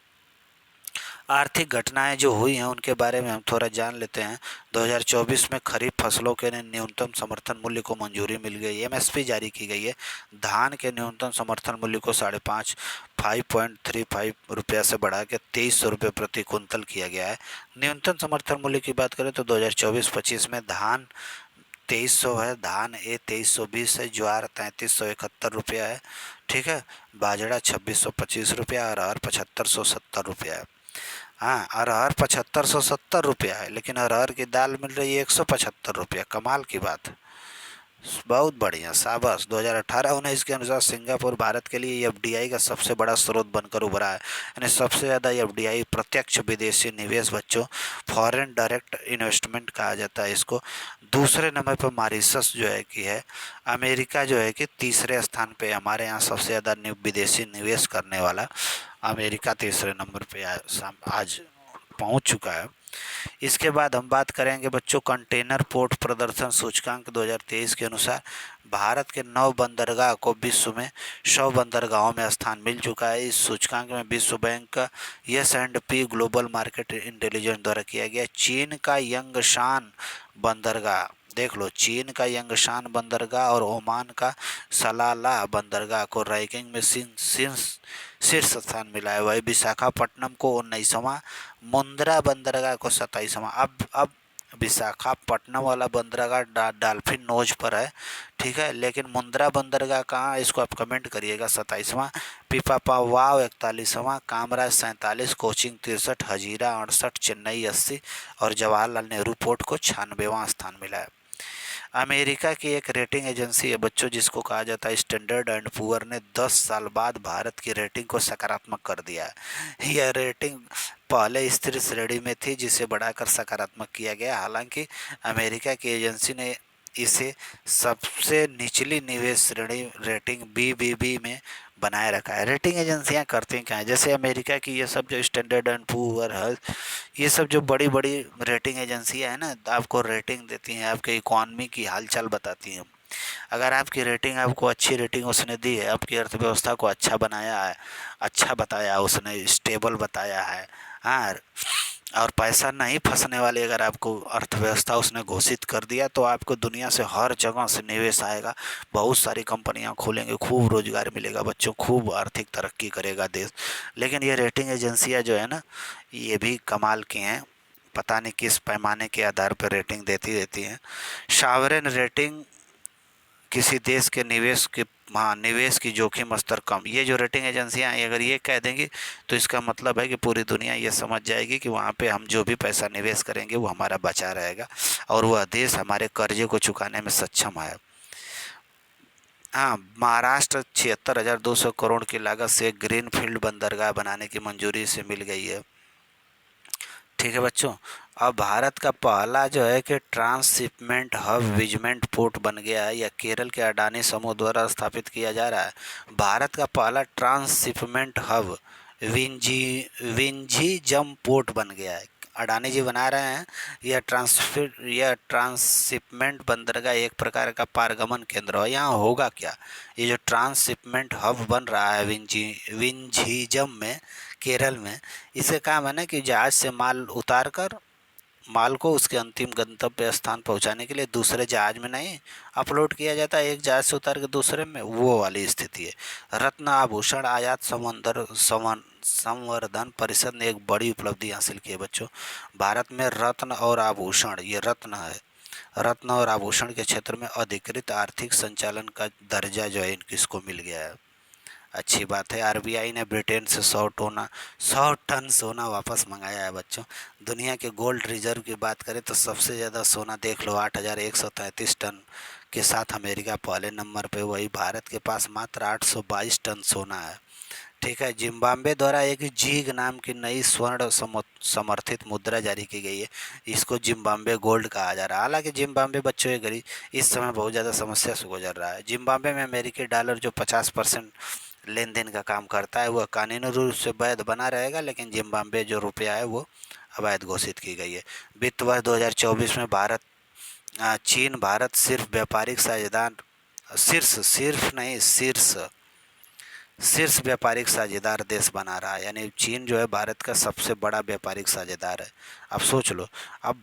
आर्थिक घटनाएं जो हुई हैं उनके बारे में हम थोड़ा जान लेते हैं। 2024 में खरीफ फसलों के न्यूनतम समर्थन मूल्य को मंजूरी मिल गई, एमएसपी जारी की गई है। धान के न्यूनतम समर्थन मूल्य को 5.35 रुपया से बढ़ा के 2300 रुपये प्रति कुंतल किया गया है। न्यूनतम समर्थन मूल्य की बात करें तो 2024-25 में धान 2300 है, धान 2320 है, ज्वार 3371 रुपया है, ठीक है, बाजरा 2625 रुपया और अरहर 7570 रुपया है। हाँ, अरहर 7570 रुपया है, लेकिन अरहर की दाल मिल रही है 175 रुपया। कमाल की बात है, बहुत बढ़िया, शाबाश। 2018-19 के अनुसार सिंगापुर भारत के लिए एफडीआई का सबसे बड़ा स्रोत बनकर उभरा है। यानी सबसे ज़्यादा एफडीआई प्रत्यक्ष विदेशी निवेश बच्चों, फॉरेन डायरेक्ट इन्वेस्टमेंट कहा जाता है इसको। दूसरे नंबर पर मॉरिशस जो है कि है। अमेरिका जो है कि तीसरे स्थान पे, हमारे यहाँ सबसे ज़्यादा विदेशी निवेश करने वाला अमेरिका तीसरे नंबर पे आज पहुंच चुका है। इसके बाद हम बात करेंगे बच्चों कंटेनर पोर्ट प्रदर्शन सूचकांक 2023 के अनुसार भारत के 9 बंदरगाह को विश्व में 100 बंदरगाहों में स्थान मिल चुका है। इस सूचकांक में विश्व बैंक का S&P ग्लोबल मार्केट इंटेलिजेंस द्वारा किया गया। चीन का यंगशान बंदरगाह देख लो, चीन का यंगशान बंदरगाह और ओमान का सलाला बंदरगाह को रैंकिंग में शीर्ष स्थान मिला है। वही विशाखापट्टनम को 19वां, मुंद्रा बंदरगाह को 27वां। अब विशाखापट्टनम वाला बंदरगाह डॉल्फिन नोज पर है, ठीक है, लेकिन मुंद्रा बंदरगाह कहाँ है, इसको आप कमेंट करिएगा। 27वां, पिपापावाव 41वां, कामराज 47, कोचिंग 63, हजीरा 68, चेन्नई 80 और जवाहरलाल नेहरू पोर्ट को 96वां स्थान मिला है। अमेरिका की एक रेटिंग एजेंसी है बच्चों, जिसको कहा जाता है स्टैंडर्ड एंड पुअर, ने 10 साल बाद भारत की रेटिंग को सकारात्मक कर दिया है। यह रेटिंग पहले स्थिर श्रेणी में थी, जिसे बढ़ाकर सकारात्मक किया गया। हालांकि अमेरिका की एजेंसी ने इसे सबसे निचली निवेश श्रेणी रेटिंग BBB में बनाए रखा है। रेटिंग एजेंसियां करती क्या है, जैसे अमेरिका की ये सब जो स्टैंडर्ड एंड पुअर है, ये सब जो बड़ी बड़ी रेटिंग एजेंसियां हैं ना, आपको रेटिंग देती हैं, आपके इकॉनमी की हालचाल बताती हैं। अगर आपकी रेटिंग, आपको अच्छी रेटिंग उसने दी है, आपकी अर्थव्यवस्था को अच्छा बनाया है, अच्छा बताया उसने, स्टेबल बताया है, हाँ, और पैसा नहीं फंसने वाली अगर आपको अर्थव्यवस्था उसने घोषित कर दिया, तो आपको दुनिया से हर जगह से निवेश आएगा, बहुत सारी कंपनियां खोलेंगे, खूब रोजगार मिलेगा बच्चों, खूब आर्थिक तरक्की करेगा देश। लेकिन ये रेटिंग एजेंसियां जो है ना, ये भी कमाल की हैं, पता नहीं किस पैमाने के आधार पर रेटिंग देती रहती हैं। सॉवरेन रेटिंग किसी देश के निवेश के, हाँ, निवेश की जोखिम स्तर कम। ये जो रेटिंग एजेंसियां हैं, अगर ये कह देंगी तो इसका मतलब है कि पूरी दुनिया ये समझ जाएगी कि वहाँ पे हम जो भी पैसा निवेश करेंगे वो हमारा बचा रहेगा और वह देश हमारे कर्जे को चुकाने में सक्षम है। हाँ, महाराष्ट्र 76,200 करोड़ की लागत से ग्रीनफील्ड बंदरगाह बनाने की मंजूरी से मिल गई है। ठीक है बच्चों, अब भारत का पहला जो है कि ट्रांसशिपमेंट हब विजमेंट पोर्ट बन गया है, या केरल के अडानी समूह द्वारा स्थापित किया जा रहा है। भारत का पहला ट्रांसशिपमेंट हब विंझीजम पोर्ट बन गया है, अडानी जी बना रहे हैं। यह ट्रांसशिपमेंट बंदरगाह एक प्रकार का पारगमन केंद्र है। यहाँ होगा क्या, ये जो ट्रांसशिपमेंट हब बन रहा है विंझीजम में, केरल में, इसे काम है ना कि जहाज से माल उतार कर माल को उसके अंतिम गंतव्य स्थान पहुंचाने के लिए दूसरे जहाज में नहीं अपलोड किया जाता है, एक जहाज से उतार के दूसरे में, वो वाली स्थिति है। रत्न आभूषण आयात संवर्धन परिषद ने एक बड़ी उपलब्धि हासिल की है बच्चों। भारत में रत्न और आभूषण, ये रत्न है, रत्न और आभूषण के क्षेत्र में अधिकृत आर्थिक संचालन का दर्जा जो है इसको मिल गया है। अच्छी बात है। आरबीआई ने ब्रिटेन से 100 टन सोना वापस मंगाया है बच्चों। दुनिया के गोल्ड रिजर्व की बात करें तो सबसे ज़्यादा सोना देख लो, 8,133 टन के साथ अमेरिका पहले नंबर पे, वही भारत के पास मात्र 822 टन सोना है। ठीक है, जिम्बाब्वे द्वारा एक जीग नाम की नई स्वर्ण समर्थित मुद्रा जारी की गई है, इसको जिम्बाब्वे गोल्ड कहा जा रहा है। हालांकि जिम्बाब्वे बच्चों ये गरीब इस समय बहुत ज़्यादा समस्या से गुजर रहा है। जिम्बाब्वे में अमेरिकी डॉलर जो 50% लेन देन का काम करता है, वह कानूनी रूप से वैध बना रहेगा, लेकिन जिम्बाब्वे जो रुपया है वो अवैध घोषित की गई है। वित्त वर्ष 2024 में चीन भारत सिर्फ व्यापारिक साझेदार, शीर्ष व्यापारिक साझेदार देश बना रहा है, यानी चीन जो है भारत का सबसे बड़ा व्यापारिक साझेदार है। अब सोच लो, अब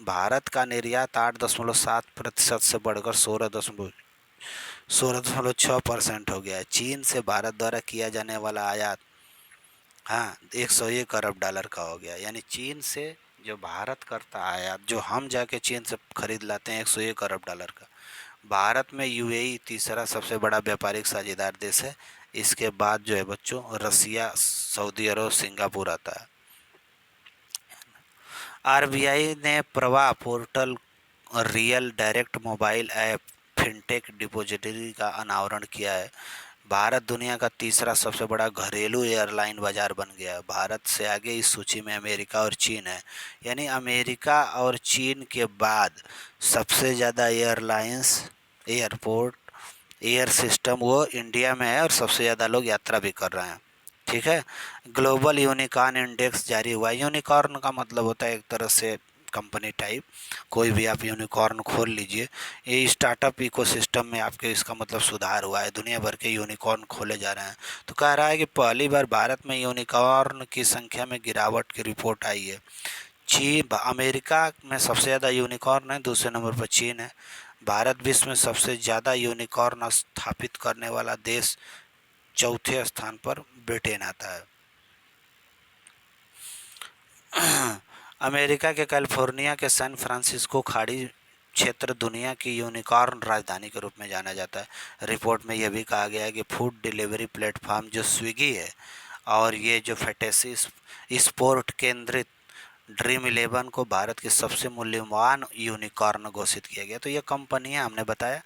भारत का निर्यात 8.7% से बढ़कर 16.6% हो गया है। चीन से भारत द्वारा किया जाने वाला आयात, हाँ, 101 अरब डॉलर का हो गया, यानी चीन से जो भारत करता है आयात, जो हम जाके चीन से खरीद लाते हैं, 101 अरब डॉलर का। भारत में यूएई तीसरा सबसे बड़ा व्यापारिक साझेदार देश है। इसके बाद जो है बच्चों रसिया, सऊदी अरब, सिंगापुर आता है। आरबीआई ने प्रवाह portal, real direct mobile app, fintech depository का अनावरण किया है। भारत दुनिया का तीसरा सबसे बड़ा घरेलू एयरलाइन बाजार बन गया है। भारत से आगे इस सूची में अमेरिका और चीन है, यानी अमेरिका और चीन के बाद सबसे ज़्यादा एयरलाइंस, एयरपोर्ट, एयर सिस्टम वो इंडिया में है और सबसे ज़्यादा लोग यात्रा भी कर रहे हैं। ठीक है, ग्लोबल यूनिकॉर्न इंडेक्स जारी हुआ। यूनिकॉर्न का मतलब होता है एक तरह से कंपनी टाइप, कोई भी आप यूनिकॉर्न खोल लीजिए, ये स्टार्टअप इकोसिस्टम में आपके इसका मतलब सुधार हुआ है, दुनिया भर के यूनिकॉर्न खोले जा रहे हैं। तो कह रहा है कि पहली बार भारत में यूनिकॉर्न की संख्या में गिरावट की रिपोर्ट आई है। चीन, अमेरिका में सबसे ज़्यादा यूनिकॉर्न है, दूसरे नंबर पर चीन है। भारत विश्व में सबसे ज़्यादा यूनिकॉर्न स्थापित करने वाला देश चौथे स्थान पर ब्रिटेन आता है। अमेरिका के कैलिफोर्निया के सैन फ्रांसिस्को खाड़ी क्षेत्र दुनिया की यूनिकॉर्न राजधानी के रूप में जाना जाता है। रिपोर्ट में यह भी कहा गया है कि फूड डिलीवरी प्लेटफॉर्म जो स्विगी है और ये जो फैंटेसी स्पोर्ट केंद्रित ड्रीम 11 को भारत की सबसे मूल्यवान यूनिकॉर्न घोषित किया गया। तो ये कंपनियां हमने बताया,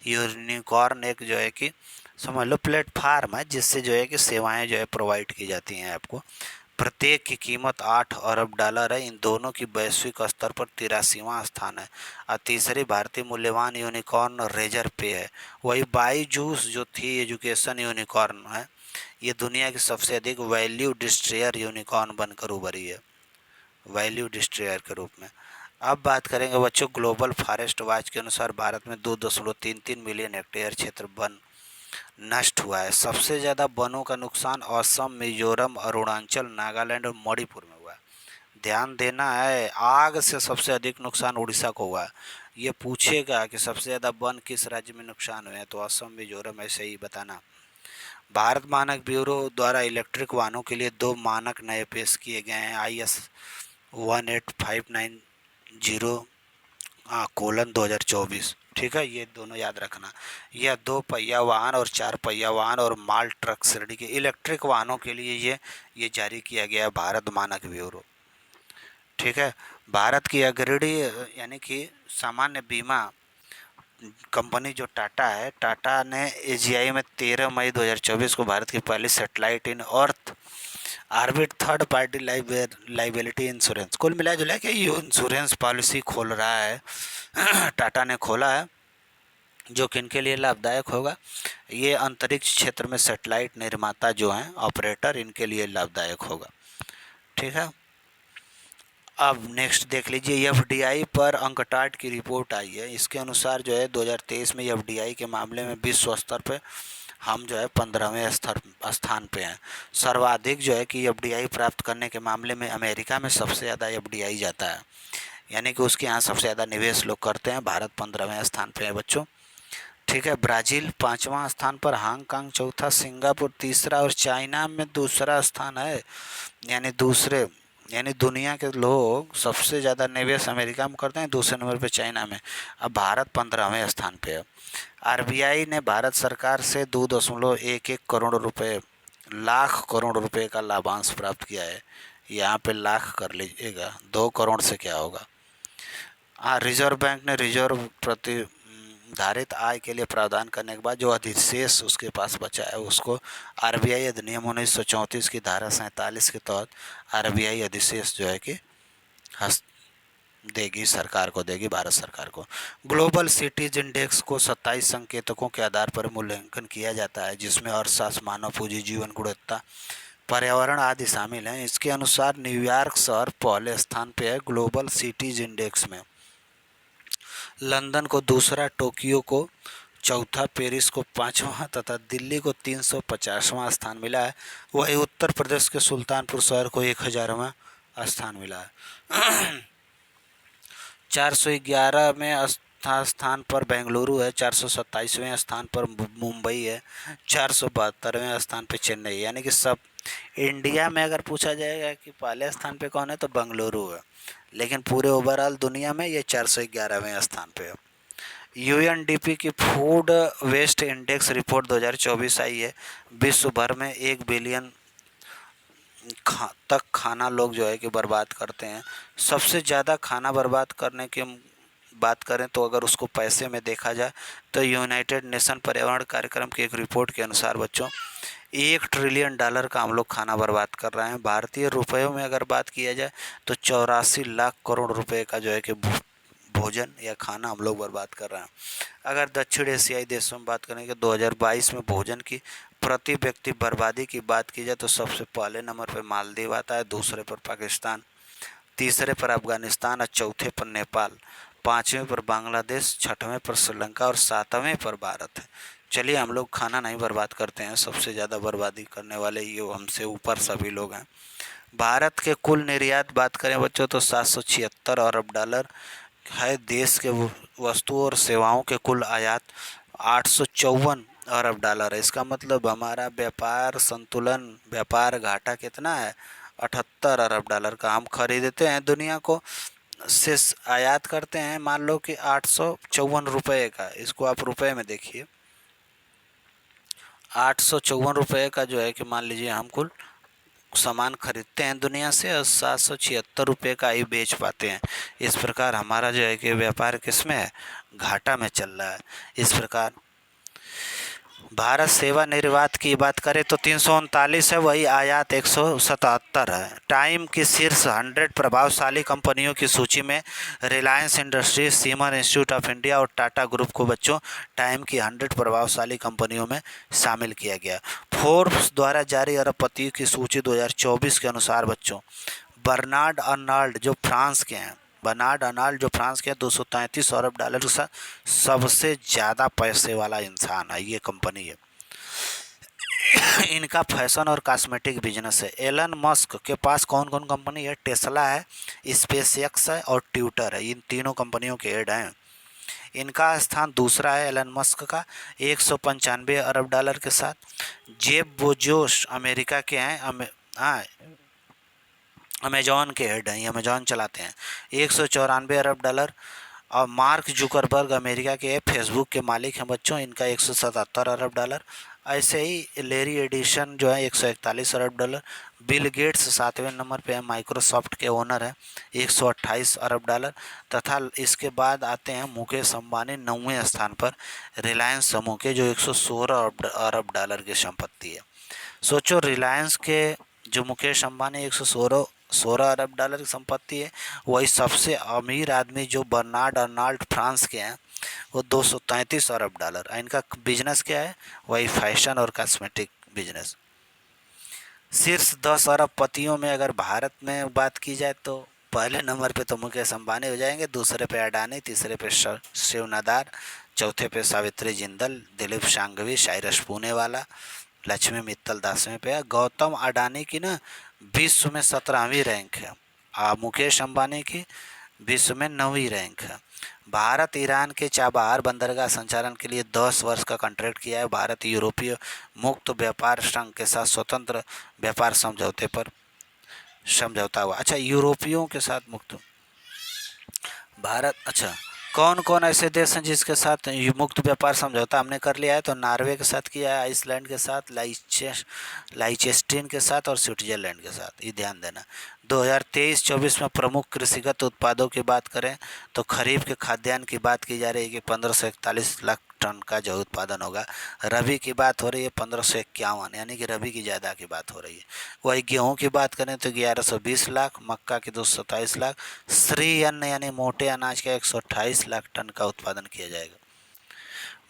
यूनिकॉर्न एक जो है कि समझ लो प्लेटफार्म है जिससे जो है कि सेवाएं जो है प्रोवाइड की जाती हैं आपको। प्रत्येक की कीमत $8 अरब है। इन दोनों की वैश्विक स्तर पर 83वां स्थान है। और तीसरी भारतीय मूल्यवान यूनिकॉर्न रेजर पे है। वही बाईजूस जो थी एजुकेशन यूनिकॉर्न है, ये दुनिया की सबसे अधिक वैल्यू डिस्ट्रॉयर यूनिकॉर्न बनकर उभरी है, वैल्यू डिस्ट्रॉयर के रूप में। अब बात करेंगे बच्चों, ग्लोबल फॉरेस्ट वॉच के अनुसार भारत में 2.33 मिलियन हेक्टेयर क्षेत्र वन नष्ट हुआ है। सबसे ज़्यादा वनों का नुकसान असम, मिजोरम, अरुणाचल, नागालैंड और मणिपुर में हुआ है। ध्यान देना है, आग से सबसे अधिक नुकसान उड़ीसा को हुआ है। ये पूछेगा कि सबसे ज़्यादा वन किस राज्य में नुकसान हुए हैं, तो असम, मिजोरम, ऐसे ही बताना। भारत मानक ब्यूरो द्वारा इलेक्ट्रिक वाहनों के लिए 2 मानक नए पेश किए गए हैं। IS 18590:2024। ठीक है, ये दोनों याद रखना। यह 2 पहिया वाहन और 4 पहिया वाहन और माल ट्रक श्रेणी के इलेक्ट्रिक वाहनों के लिए ये जारी किया गया है भारत मानक ब्यूरो। ठीक है, भारत की अग्रणी यानी कि सामान्य बीमा कंपनी जो टाटा है, टाटा ने AGI में 13 मई 2024 को भारत की पहली सैटेलाइट इन अर्थ orbit third party liability insurance, कुल मिला जुला के ये इंश्योरेंस पॉलिसी खोल रहा है टाटा ने खोला है, जो किनके लिए लाभदायक होगा, ये अंतरिक्ष क्षेत्र में सैटेलाइट निर्माता जो हैं ऑपरेटर, इनके लिए लाभदायक होगा। ठीक है, अब नेक्स्ट देख लीजिए, FDI पर अंकटाट की रिपोर्ट आई है। इसके अनुसार जो है 2023 में FDI के मामले में विश्व स्तर पे हम जो है 15वें स्थान पे हैं। सर्वाधिक जो है कि FDI प्राप्त करने के मामले में अमेरिका में सबसे ज़्यादा FDI जाता है, यानी कि उसके यहाँ सबसे ज़्यादा निवेश लोग करते हैं। भारत 15वें स्थान पे है बच्चों। ठीक है, ब्राज़ील 5वां स्थान पर, हांगकांग चौथा, सिंगापुर तीसरा और चाइना में दूसरा स्थान है। यानी दुनिया के लोग सबसे ज़्यादा निवेश अमेरिका में करते हैं, दूसरे नंबर पे चाइना में। अब भारत 15वें स्थान पे है। RBI ने भारत सरकार से 2.11 करोड़ रुपए, लाख करोड़ रुपए का लाभांश प्राप्त किया है। यहाँ पे लाख कर लीजिएगा, 2 करोड़ से क्या होगा। हाँ, रिजर्व बैंक ने रिजर्व प्रतिधारित आय के लिए प्रावधान करने के बाद जो अधिशेष उसके पास बचा है उसको RBI अधिनियम 1934 की धारा 47 के तहत RBI अधिशेष जो है कि देगी, सरकार को देगी, भारत सरकार को। ग्लोबल सिटीज इंडेक्स को 27 संकेतकों के आधार पर मूल्यांकन किया जाता है, जिसमें अर्थशास्त्र, मानव पूंजी, जीवन गुणवत्ता, पर्यावरण आदि शामिल हैं। इसके अनुसार न्यूयॉर्क शहर पहले स्थान पे है ग्लोबल सिटीज इंडेक्स में, लंदन को दूसरा, टोक्यो को चौथा, पेरिस को 5वां तथा दिल्ली को 350वां स्थान मिला है। वही उत्तर प्रदेश के सुल्तानपुर शहर को 1000वां स्थान मिला है। 411वें स्थान पर बेंगलुरु है, 427वें स्थान पर मुंबई है, 472वें स्थान पर चेन्नई। यानी कि सब इंडिया में अगर पूछा जाएगा कि पहले स्थान पे कौन है तो बेंगलुरु है, लेकिन पूरे ओवरऑल दुनिया में ये 411वें स्थान पे है। UNDP की फूड वेस्ट इंडेक्स रिपोर्ट 2024 आई है। विश्व भर में 1 बिलियन तक खाना लोग जो है कि बर्बाद करते हैं। सबसे ज़्यादा खाना बर्बाद करने की बात करें तो अगर उसको पैसे में देखा जाए तो यूनाइटेड नेशन पर्यावरण कार्यक्रम की एक रिपोर्ट के अनुसार बच्चों $1 ट्रिलियन का हम लोग खाना बर्बाद कर रहे हैं। भारतीय रुपयों में अगर बात किया जाए तो 84 लाख करोड़ रुपए का जो है कि भोजन या खाना हम लोग बर्बाद कर रहे हैं। अगर दक्षिण एशियाई देशों में बात करें कि 2022 में भोजन की प्रति व्यक्ति बर्बादी की बात की जाए तो सबसे पहले नंबर पर मालदीव आता है, दूसरे पर पाकिस्तान, तीसरे पर अफगानिस्तान और चौथे पर नेपाल, 5वें पर बांग्लादेश, 6वें पर श्रीलंका और 7वें पर भारत है। चलिए, हम लोग खाना नहीं बर्बाद करते हैं, सबसे ज़्यादा बर्बादी करने वाले ये हमसे ऊपर सभी लोग हैं। भारत के कुल निर्यात बात करें बच्चों तो 776 अरब डॉलर है। देश के वस्तुओं और सेवाओं के कुल आयात 854 अरब डॉलर है। इसका मतलब हमारा व्यापार संतुलन, व्यापार घाटा कितना है? 78 अरब डॉलर का हम खरीदते हैं दुनिया को, से आयात करते हैं मान लो कि 854 रुपये का। इसको आप रुपए में देखिए, 854 रुपये का जो है कि मान लीजिए हम कुल सामान खरीदते हैं दुनिया से और 776 रुपये का ही बेच पाते हैं। इस प्रकार हमारा जो है कि व्यापार किसमें है? घाटा में चल रहा है। इस प्रकार भारत सेवा निर्यात की बात करें तो 339 है, वही आयात 177 है। टाइम की शीर्ष 100 प्रभावशाली कंपनियों की सूची में Reliance industries, semen institute of India और टाटा ग्रुप को बच्चों टाइम की 100 प्रभावशाली कंपनियों में शामिल किया गया। फोर्ब्स द्वारा जारी अरबपतियों की सूची 2024 के अनुसार बच्चों बर्नार्ड अर्नल्ड जो फ्रांस के हैं, 233 अरब डॉलर का सबसे ज़्यादा पैसे वाला इंसान है, ये कंपनी है। इनका फैशन और कॉस्मेटिक बिजनेस है। एलन मस्क के पास कौन कौन कंपनी है? टेस्ला है, स्पेसएक्स है और ट्विटर है। इन तीनों कंपनियों के हेड हैं। इनका स्थान दूसरा है एलन मस्क का 195 अरब डॉलर के साथ। जेब बेजोस अमेरिका के हैं, अमेजॉन के हेड हैं, अमेजॉन चलाते हैं, 194 अरब डॉलर। और मार्क जुकरबर्ग अमेरिका के फेसबुक के मालिक हैं बच्चों, इनका 177 अरब डॉलर। ऐसे ही लेरी एडिशन जो है 141 अरब डॉलर। बिल गेट्स 7वें नंबर पे है, माइक्रोसॉफ्ट के ओनर हैं, 128 अरब डॉलर। तथा इसके बाद आते हैं मुकेश अंबानी 9वें स्थान पर, रिलायंस समूह के, जो 116 अरब डॉलर की संपत्ति है। सोचो, रिलायंस के जो मुकेश अंबानी 116 अरब डॉलर की संपत्ति है, वही सबसे अमीर आदमी जो बर्नार्ड अर्नल्ड फ्रांस के हैं, वो 233 अरब डॉलर। इनका बिजनेस क्या है? वही फैशन और कॉस्मेटिक बिजनेस। शीर्ष 10 अरबपतियों में अगर भारत में बात की जाए तो पहले नंबर पे तो मुकेश अंबानी हो जाएंगे, दूसरे पे अडानी, तीसरे पे शिव नादार, चौथे पे सावित्री जिंदल, दिलीप शांघवी, साइरस पूनेवाला, लक्ष्मी मित्तल 10वें पे है। गौतम अडानी की ना विश्व में 17वीं रैंक है, मुकेश अंबानी की विश्व में 9वीं रैंक है। भारत ईरान के चाबहार बंदरगाह संचालन के लिए 10 वर्ष का कॉन्ट्रैक्ट किया है। भारत यूरोपीय मुक्त व्यापार संघ के साथ स्वतंत्र व्यापार समझौते पर समझौता हुआ। अच्छा, यूरोपियों के साथ मुक्त भारत, अच्छा कौन कौन ऐसे देश हैं जिसके साथ मुक्त व्यापार समझौता हमने कर लिया है? तो नॉर्वे के साथ किया है, आइसलैंड के साथ, लाइचेस्टीन के साथ और स्विट्जरलैंड के साथ। ये ध्यान देना। 2023-24 में प्रमुख कृषिगत उत्पादों की बात करें तो खरीफ के खाद्यान्न की बात की जा रही है कि 1541 लाख टन का जो उत्पादन होगा। रबी की बात हो रही है 1551, यानी कि रबी की ज़्यादा की बात हो रही है। वही गेहूं की बात करें तो 1120 लाख, मक्का की 227 लाख, श्री अन्न यानी मोटे अनाज का 128 लाख टन का उत्पादन किया जाएगा।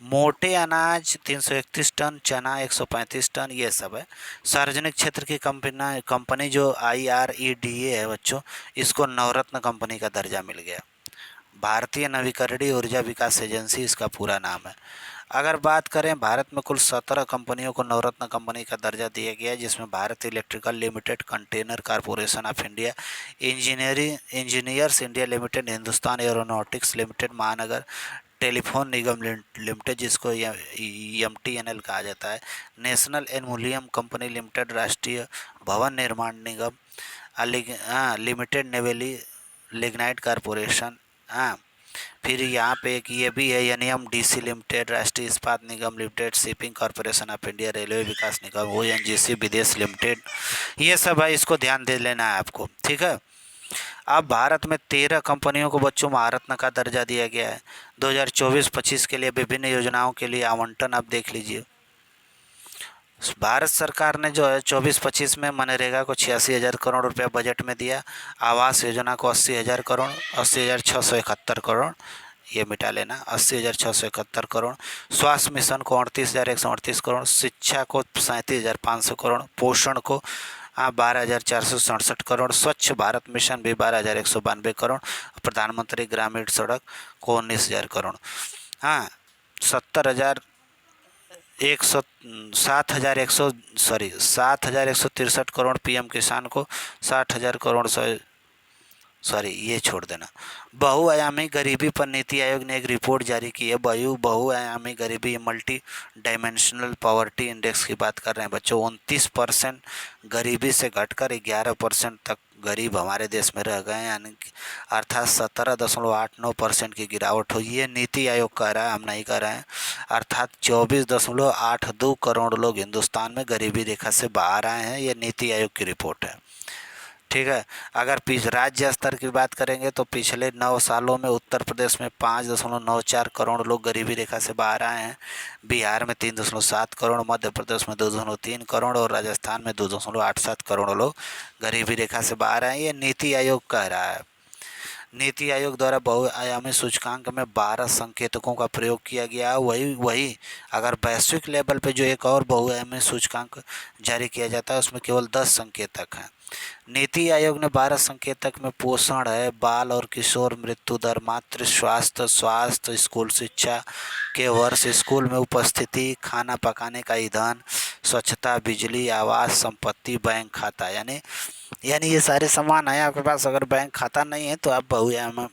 मोटे अनाज 331 टन, चना 135 टन, ये सब है। सार्वजनिक क्षेत्र की कंपनी जो IREDA है बच्चों, इसको नवरत्न कंपनी का दर्जा मिल गया। भारतीय नवीकरणीय ऊर्जा विकास एजेंसी इसका पूरा नाम है। अगर बात करें, भारत में कुल 17 कंपनियों को नवरत्न कंपनी का दर्जा दिया गया है, जिसमें Bharat electrical limited, container corporation of India, engineers India limited, Hindustan aeronautics limited, महानगर टेलीफोन निगम लिमिटेड जिसको MTNL कहा जाता है, नेशनल एल्युमिनियम कंपनी लिमिटेड, राष्ट्रीय भवन निर्माण निगम लिमिटेड, नेवेली लिग्नाइट कॉरपोरेशन, फिर यहाँ पे एक ये भी है NMDC limited, Rashtriya Ispat Nigam limited, shipping corporation of India, railway Vikas Nigam, ONGC Videsh limited, ये सब है। इसको ध्यान दे लेना है आपको, ठीक है। अब भारत में 13 कंपनियों को बच्चों महारत्न का दर्जा दिया गया है। 2024-25 के लिए विभिन्न योजनाओं के लिए आवंटन आप देख लीजिए। भारत सरकार ने जो है 24-25 में मनरेगा को 86,000 करोड़ रुपया बजट में दिया, आवास योजना को 80,000 करोड़, 80,671 करोड़, ये मिटा लेना, 80,671 करोड़, स्वास्थ्य मिशन को 38,138 करोड़, शिक्षा को 37,500 करोड़, पोषण को 12,467 करोड़, स्वच्छ भारत मिशन भी 12,192 करोड़, प्रधानमंत्री ग्रामीण सड़क को 19,000 करोड़। 70,000 7,163 करोड़ पीएम किसान को, 60,000 करोड़ सॉरी ये छोड़ देना। बहुआयामी गरीबी पर नीति आयोग ने एक रिपोर्ट जारी की है। बहुआयामी गरीबी, मल्टी डायमेंशनल पॉवर्टी इंडेक्स की बात कर रहे हैं बच्चों। 29% गरीबी से घटकर 11% तक गरीब हमारे देश में रह गए हैं, यानी अर्थात 17.89% की गिरावट हुई है। नीति आयोग कह रहा है, हम नहीं कह रहे हैं। अर्थात 24.82 करोड़ लोग हिंदुस्तान में गरीबी रेखा से बाहर आए हैं। ये नीति आयोग की रिपोर्ट है, ठीक है। अगर राज्य स्तर की बात करेंगे तो पिछले 9 सालों में उत्तर प्रदेश में 5.94 करोड़ लोग गरीबी रेखा से बाहर आए हैं, बिहार में 3.7 करोड़, मध्य प्रदेश में 2.3 करोड़ और राजस्थान में 2.87 करोड़ लोग गरीबी रेखा से बाहर आए हैं। ये नीति आयोग कह रहा है। नीति आयोग द्वारा बहुआयामी सूचकांक में 12 संकेतकों का प्रयोग किया गया है। वही अगर वैश्विक लेवल पे जो एक और बहुआयामी सूचकांक जारी किया जाता है उसमें केवल 10 संकेतक हैं। नीति आयोग ने 12 संकेतक में पोषण है, बाल और किशोर मृत्यु दर, मातृ स्वास्थ्य, स्कूल शिक्षा के वर्ष, स्कूल में उपस्थिति, खाना पकाने का ईंधन, स्वच्छता, बिजली, आवास, संपत्ति, बैंक खाता, यानी ये सारे सामान हैं आपके पास। अगर बैंक खाता नहीं है तो आप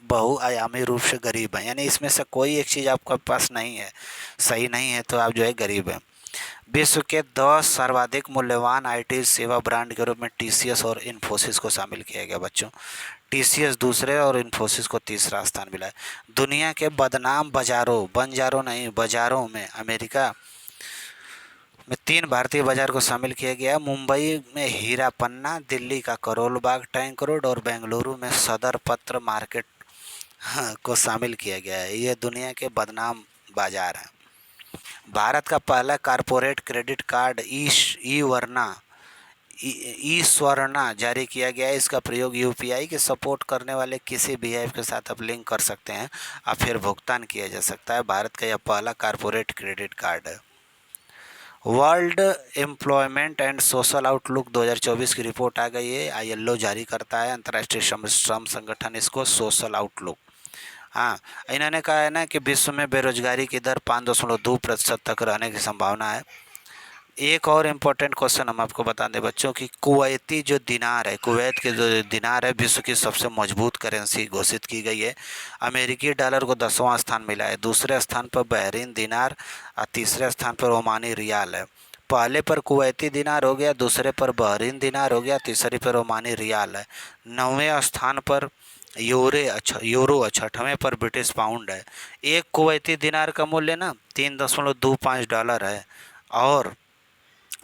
बहुआयामी रूप से गरीब हैं, यानी इसमें से कोई एक चीज़ आपके पास नहीं है, सही नहीं है, तो आप जो है गरीब हैं। विश्व के 10 सर्वाधिक मूल्यवान आईटी सेवा ब्रांड के रूप में टीसीएस और इन्फोसिस को शामिल किया गया बच्चों। टीसीएस दूसरे और इन्फोसिस को तीसरा स्थान मिला है। दुनिया के बदनाम बाजारों में अमेरिका में 3 भारतीय बाजार को शामिल किया गया। मुंबई में हीरा पन्ना, दिल्ली का करोल बाग टैंक रोड और बेंगलुरु में सदर पत्र मार्केट को शामिल किया गया है। ये दुनिया के बदनाम बाजार हैं। भारत का पहला कारपोरेट क्रेडिट कार्ड ई स्वर्णा जारी किया गया है। इसका प्रयोग यूपीआई के सपोर्ट करने वाले किसी भी ऐप के साथ आप लिंक कर सकते हैं और फिर भुगतान किया जा सकता है। भारत का यह पहला कारपोरेट क्रेडिट कार्ड है। World employment and social outlook 2024 की रिपोर्ट आ गई है। आईएलओ जारी करता है, अंतर्राष्ट्रीय श्रम संगठन, इसको सोशल आउटलुक। हाँ, इन्होंने कहा है ना कि विश्व में बेरोजगारी की दर 5.2% तक रहने की संभावना है। एक और इम्पोर्टेंट क्वेश्चन हम आपको बता दें बच्चों की कुवैती जो दिनार है, कुवैत के जो दिनार है विश्व की सबसे मजबूत करेंसी घोषित की गई है। अमेरिकी डॉलर को 10वां स्थान मिला है। दूसरे स्थान पर बहरीन दिनार और तीसरे स्थान पर ओमानी रियाल है। पहले पर कुवैती दिनार हो गया, दूसरे पर बहरीन दिनार हो गया, तीसरे पर ओमानी रियाल है। 9वें स्थान पर यूरो, 6वें पर ब्रिटिश पाउंड है। एक कुवैती दिनार का मूल्य ना $3.25 है। और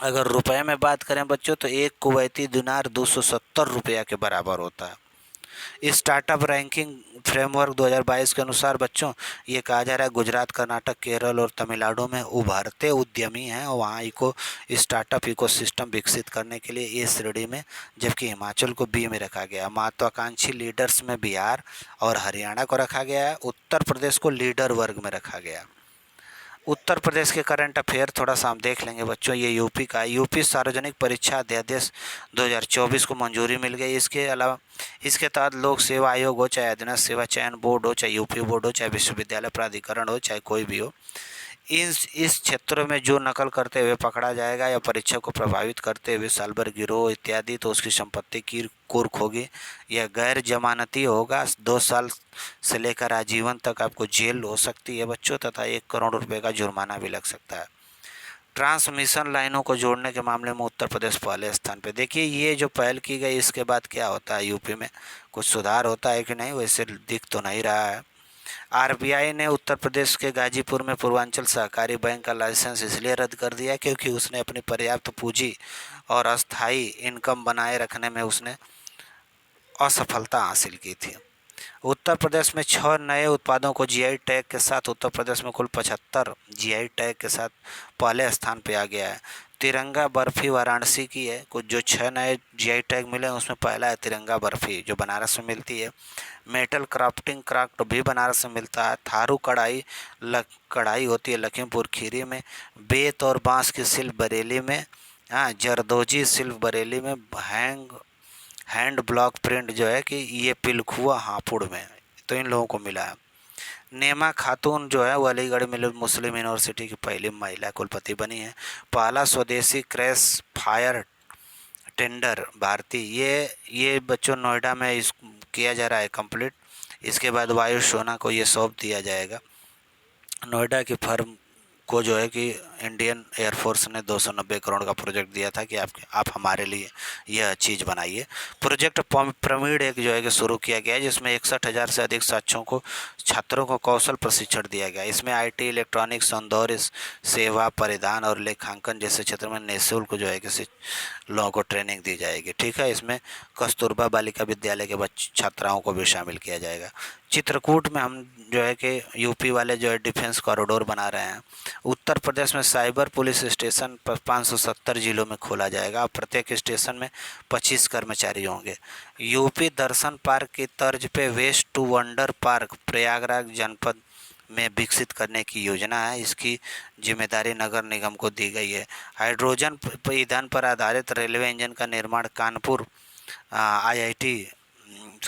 अगर रुपए में बात करें बच्चों तो एक कुवैती दिनार 270 रुपया के बराबर होता है। स्टार्टअप रैंकिंग फ्रेमवर्क 2022 के अनुसार बच्चों ये कहा जा रहा है गुजरात, कर्नाटक, केरल और तमिलनाडु में उभरते उद्यमी हैं और वहाँ स्टार्टअप इकोसिस्टम विकसित करने के लिए ए श्रेणी में, जबकि हिमाचल को बी में रखा गया। महत्वाकांक्षी लीडर्स में बिहार और हरियाणा को रखा गया है। उत्तर प्रदेश को लीडर वर्ग में रखा गया। उत्तर प्रदेश के करंट अफेयर थोड़ा सा हम देख लेंगे बच्चों। ये यूपी का, यूपी सार्वजनिक परीक्षा अध्यादेश 2024 को मंजूरी मिल गई। इसके अलावा इसके तहत लोक सेवा आयोग हो, चाहे अधीनस्थ सेवा चयन बोर्ड हो, चाहे यूपी बोर्ड हो, चाहे विश्वविद्यालय प्राधिकरण हो, चाहे कोई भी हो, इस क्षेत्रों में जो नकल करते हुए पकड़ा जाएगा या परीक्षा को प्रभावित करते हुए साल भर गिरोह इत्यादि, तो उसकी संपत्ति की कुर्क होगी। यह गैर जमानती होगा। 2 साल से लेकर आजीवन तक आपको जेल हो सकती है बच्चों, तथा 1 करोड़ रुपए का जुर्माना भी लग सकता है। ट्रांसमिशन लाइनों को जोड़ने के मामले में उत्तर प्रदेश पहले स्थान पे। देखिए ये जो पहल की गई इसके बाद क्या होता है, यूपी में कुछ सुधार होता है कि नहीं, वैसे दिख तो नहीं रहा है। आरबीआई ने उत्तर प्रदेश के गाजीपुर में पूर्वांचल सहकारी बैंक का लाइसेंस इसलिए रद्द कर दिया क्योंकि उसने अपनी पर्याप्त पूंजी और अस्थायी इनकम बनाए रखने में उसने असफलता हासिल की थी। उत्तर प्रदेश में 6 नए उत्पादों को जीआई टैग के साथ उत्तर प्रदेश में कुल 75 जीआई टैग के साथ पहले स्थान पे आ गया है। तिरंगा बर्फ़ी वाराणसी की है। कुछ जो 6 नए जीआई टैग मिले हैं उसमें पहला है तिरंगा बर्फ़ी जो बनारस में मिलती है। मेटल क्राफ्ट भी बनारस में मिलता है। थारू कढ़ाई होती है लखीमपुर खीरी में। बेत और बांस की शिल्प बरेली में। हाँ, जरदोजी शिल्प बरेली में। हैंड ब्लॉक प्रिंट जो है कि ये पिलखुआ हापुड़ में, तो इन लोगों को मिला है। नेमा खातून जो है वो अलीगढ़ मुस्लिम यूनिवर्सिटी की पहली महिला कुलपति बनी है। पहला स्वदेशी क्रैश फायर टेंडर भारतीय, ये बच्चों नोएडा में इस किया जा रहा है कंप्लीट। इसके बाद वायु सेना को ये सौंप दिया जाएगा। नोएडा की फर्म को जो है कि इंडियन एयरफोर्स ने 290 करोड़ का प्रोजेक्ट दिया था कि आप हमारे लिए यह चीज़ बनाइए। प्रोजेक्ट प्रमीड एक जो है कि शुरू किया गया है, जिसमें 61,000 से अधिक छात्रों को कौशल प्रशिक्षण दिया गया। इसमें आईटी, इलेक्ट्रॉनिक्स, सौंदर्य सेवा, परिधान और लेखांकन जैसे क्षेत्र में निःशुल्क जो है कि लोगों को ट्रेनिंग दी जाएगी। ठीक है, इसमें कस्तूरबा बालिका विद्यालय के छात्राओं को भी शामिल किया जाएगा। चित्रकूट में हम जो है कि यूपी वाले जो है डिफेंस कॉरिडोर बना रहे हैं। उत्तर प्रदेश में साइबर पुलिस स्टेशन 570 जिलों में खोला जाएगा। प्रत्येक स्टेशन में 25 कर्मचारी होंगे। यूपी दर्शन पार्क की तर्ज पे waste to wonder park Prayagraj जनपद में विकसित करने की योजना है। इसकी जिम्मेदारी नगर निगम को दी गई है। हाइड्रोजन ईंधन पर आधारित रेलवे इंजन का निर्माण कानपुर आईआईटी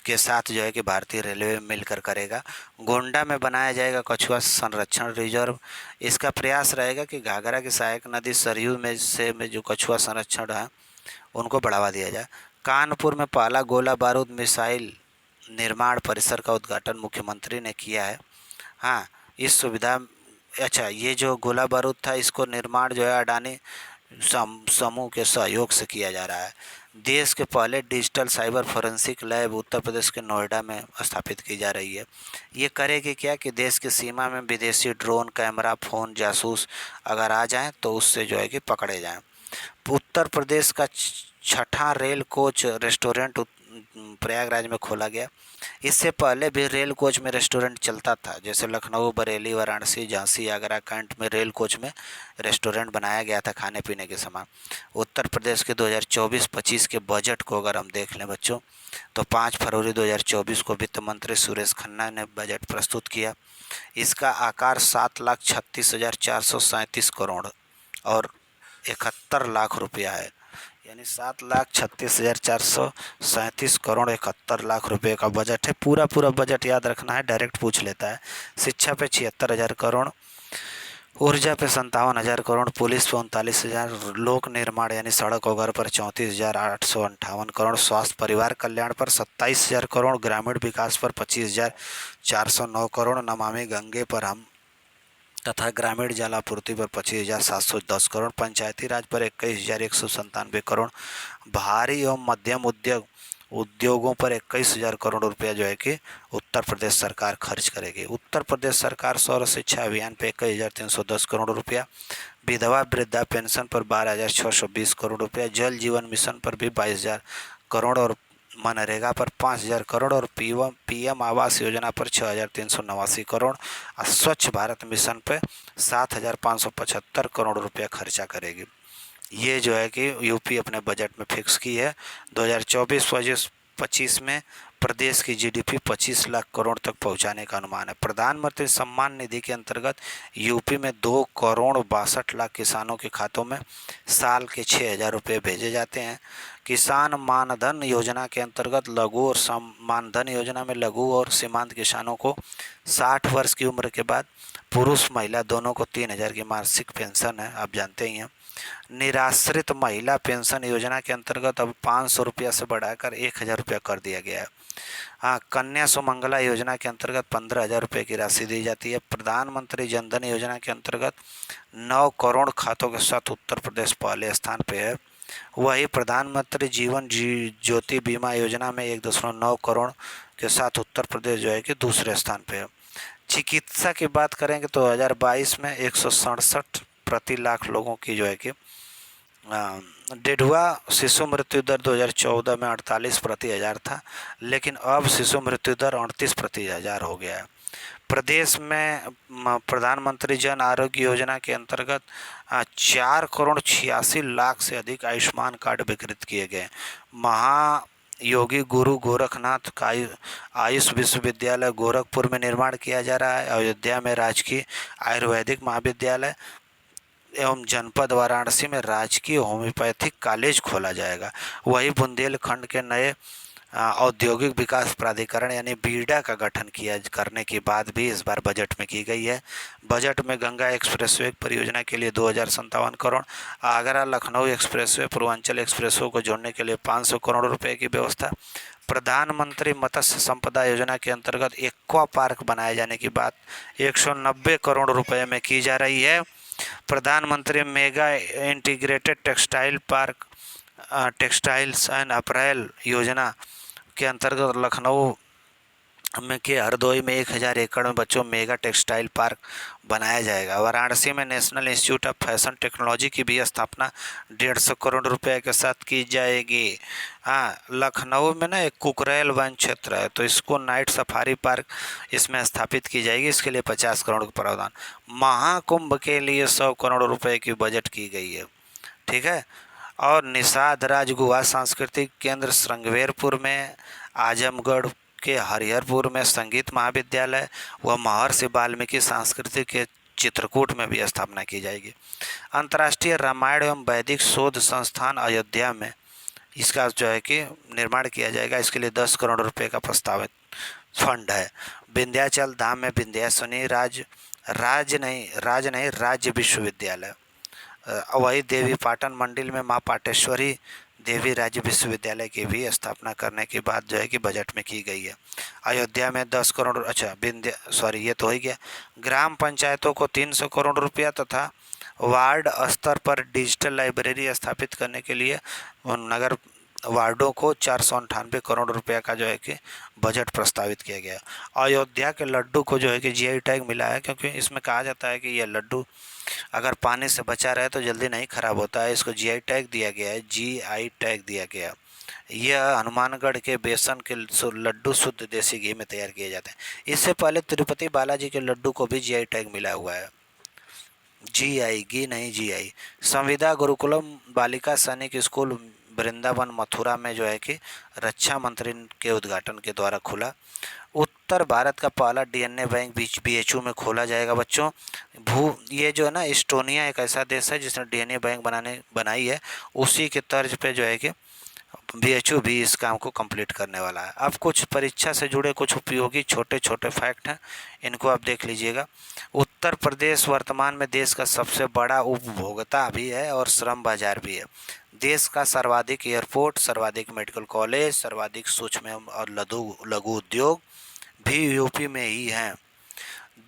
के साथ जो है कि भारतीय रेलवे मिलकर करेगा। गोंडा में बनाया जाएगा कछुआ संरक्षण रिजर्व। इसका प्रयास रहेगा कि घाघरा की सहायक नदी सरयू में जो कछुआ संरक्षण है उनको बढ़ावा दिया जाए। कानपुर में पहला गोला बारूद मिसाइल निर्माण परिसर का उद्घाटन मुख्यमंत्री ने किया है। हाँ, इस सुविधा अच्छा, ये जो गोला बारूद था इसको निर्माण जो है अडानी समूह के सहयोग से किया जा रहा है। देश के पहले digital cyber forensic lab Uttar Pradesh के नोएडा में स्थापित की जा रही है। ये करेगी क्या कि देश की सीमा में विदेशी ड्रोन, कैमरा, फ़ोन, जासूस अगर आ जाएं तो उससे जो है कि पकड़े जाएं। उत्तर प्रदेश का छठा रेल कोच रेस्टोरेंट प्रयागराज में खोला गया। इससे पहले भी रेल कोच में रेस्टोरेंट चलता था, जैसे लखनऊ, बरेली, वाराणसी, झांसी, आगरा, कैंट में रेल कोच में रेस्टोरेंट बनाया गया था खाने पीने के सामान। उत्तर प्रदेश के 2024-25 के बजट को अगर हम देख लें बच्चों, तो 5 फरवरी 2024 को वित्त मंत्री सुरेश खन्ना ने बजट प्रस्तुत किया। इसका आकार 7,36,437 करोड़ और 71 लाख रुपया है, यानी 7,36,437 करोड़ 71 लाख रुपए का बजट है। पूरा बजट याद रखना है, डायरेक्ट पूछ लेता है। शिक्षा पे 76,000 करोड़, ऊर्जा पे 57,000 करोड़, पुलिस पे 39,000, लोक निर्माण यानी सड़क वगैरह पर 34,858 करोड़, स्वास्थ्य परिवार कल्याण पर 27,000 करोड़, ग्रामीण विकास पर 25,409 करोड़, नमामि गंगे पर हम तथा ग्रामीण जल आपूर्ति पर 25,710 करोड़, पंचायती राज पर 21,197 करोड़, भारी एवं मध्यम उद्योगों पर 21,000 करोड़ रुपया जो है कि उत्तर प्रदेश सरकार खर्च करेगी। उत्तर प्रदेश सरकार सौर शिक्षा अभियान पर 21,310 करोड़ रुपया, विधवा वृद्धा पेंशन पर 12,620 करोड़ रुपया, जल जीवन मिशन पर भी 22,000 करोड़ और मनरेगा पर 5,000 करोड़ और पीएम आवास योजना पर 6,389 करोड़, स्वच्छ भारत मिशन पर 7,575 करोड़ रुपया खर्चा करेगी। ये जो है कि यूपी अपने बजट में फिक्स की है। 2024-25 में प्रदेश की जीडीपी 25 लाख करोड़ तक पहुंचाने का अनुमान है। प्रधानमंत्री सम्मान निधि के अंतर्गत यूपी में 2,62,00,000 किसानों के खातों में साल के 6,000 रुपये भेजे जाते हैं। किसान मानधन योजना के अंतर्गत मानधन योजना में लघु और सीमांत किसानों को 60 वर्ष की उम्र के बाद पुरुष महिला दोनों को 3,000 की मासिक पेंशन है, आप जानते ही हैं। निराश्रित महिला पेंशन योजना के अंतर्गत अब 500 रुपया से बढ़ाकर 1,000 रुपया कर दिया गया है। हाँ, कन्या सुमंगला योजना के अंतर्गत 15,000 रुपये की राशि दी जाती है। प्रधानमंत्री जनधन योजना के अंतर्गत 9 करोड़ खातों के साथ उत्तर प्रदेश पहले स्थान पे है। वही प्रधानमंत्री जीवन ज्योति बीमा योजना में 1.9 करोड़ के साथ उत्तर प्रदेश जो है कि दूसरे स्थान पे है। चिकित्सा की बात करेंगे तो 2022 में 167 प्रति लाख लोगों की जो है कि डेढ़वा शिशु मृत्यु दर 2014 में 48 प्रति हज़ार था, लेकिन अब शिशु मृत्यु दर 38 प्रति हज़ार हो गया है। प्रदेश में प्रधानमंत्री जन आरोग्य योजना के अंतर्गत 4,86,00,000 से अधिक आयुष्मान कार्ड वितरित किए गए। महायोगी गुरु गोरखनाथ का आयुष विश्वविद्यालय गोरखपुर में निर्माण किया जा रहा है। अयोध्या में राजकीय आयुर्वेदिक महाविद्यालय एवं जनपद वाराणसी में राजकीय होम्योपैथिक कॉलेज खोला जाएगा। वही बुंदेलखंड के नए औद्योगिक विकास प्राधिकरण यानी बीडा का गठन किया करने की बात भी इस बार बजट में की गई है। बजट में गंगा एक्सप्रेसवे परियोजना के लिए 2,057 करोड़, आगरा लखनऊ एक्सप्रेसवे, पूर्वांचल एक्सप्रेसवे को जोड़ने के लिए 500 करोड़ रुपए की व्यवस्था, प्रधानमंत्री मत्स्य संपदा योजना के अंतर्गत एक्वा पार्क बनाए जाने की बात 190 करोड़ रुपए में की जा रही है। प्रधानमंत्री mega integrated textile park, textiles and apparel योजना के अंतर्गत लखनऊ में के हरदोई में 1,000 एकड़ में बच्चों मेगा टेक्सटाइल पार्क बनाया जाएगा। वाराणसी में national institute of fashion technology की भी स्थापना 150 करोड़ रुपए के साथ की जाएगी। हाँ, लखनऊ में ना एक कुकरेल वन क्षेत्र है, तो इसको नाइट सफारी पार्क इसमें स्थापित की जाएगी, इसके लिए 50 करोड़ का प्रावधान। महाकुंभ के लिए 100 करोड़ रुपए की बजट की गई है। ठीक है। और निषाद राज गुहा सांस्कृतिक केंद्र श्रृंगवेरपुर में, आजमगढ़ के हरिहरपुर में संगीत महाविद्यालय व महर्षि वाल्मीकि सांस्कृतिक के चित्रकूट में भी स्थापना की जाएगी। अंतर्राष्ट्रीय रामायण एवं वैदिक शोध संस्थान अयोध्या में इसका जो है कि निर्माण किया जाएगा, इसके लिए 10 करोड़ रुपए का प्रस्तावित फंड है। विंध्याचल धाम में विंध्याचली राज्य विश्वविद्यालय, वही देवी पाटन मंडल में माँ पाटेश्वरी देवी राज्य विश्वविद्यालय की भी स्थापना करने की बात जो है कि बजट में की गई है। अयोध्या में 10 करोड़, ये तो हो ही गया। ग्राम पंचायतों को 300 करोड़ रुपया तथा वार्ड स्तर पर डिजिटल लाइब्रेरी स्थापित करने के लिए नगर वार्डों को 498 करोड़ रुपया का जो है कि बजट प्रस्तावित किया गया। अयोध्या के लड्डू को जो है कि जीआई टैग मिला है, क्योंकि इसमें कहा जाता है कि यह लड्डू अगर पानी से बचा रहे तो जल्दी नहीं खराब होता है, इसको जीआई टैग दिया गया है, जीआई टैग दिया गया। यह हनुमानगढ़ के बेसन के लड्डू शुद्ध देसी घी में तैयार किए जाते हैं। इससे पहले तिरुपति बालाजी के लड्डू को भी जीआई टैग मिला हुआ है, जीआई घी नहीं जीआई। संविदा गुरुकुलम बालिका सैनिक स्कूल वृंदावन मथुरा में जो है कि रक्षा मंत्री के उद्घाटन के द्वारा खुला। उत्तर भारत का पहला डीएनए बैंक बीएचयू में खोला जाएगा बच्चों। ये जो है ना, एस्टोनिया एक ऐसा देश है जिसने डीएनए बैंक बनाई है, उसी के तर्ज पे जो है कि बीएचयू भी इस काम को कंप्लीट करने वाला है। अब कुछ परीक्षा से जुड़े कुछ उपयोगी छोटे छोटे फैक्ट हैं, इनको आप देख लीजिएगा। उत्तर प्रदेश वर्तमान में देश का सबसे बड़ा उपभोक्ता भी है और श्रम बाजार भी है। देश का सर्वाधिक एयरपोर्ट, सर्वाधिक मेडिकल कॉलेज, सर्वाधिक सूक्ष्म और लघु उद्योग भी यूपी में ही हैं।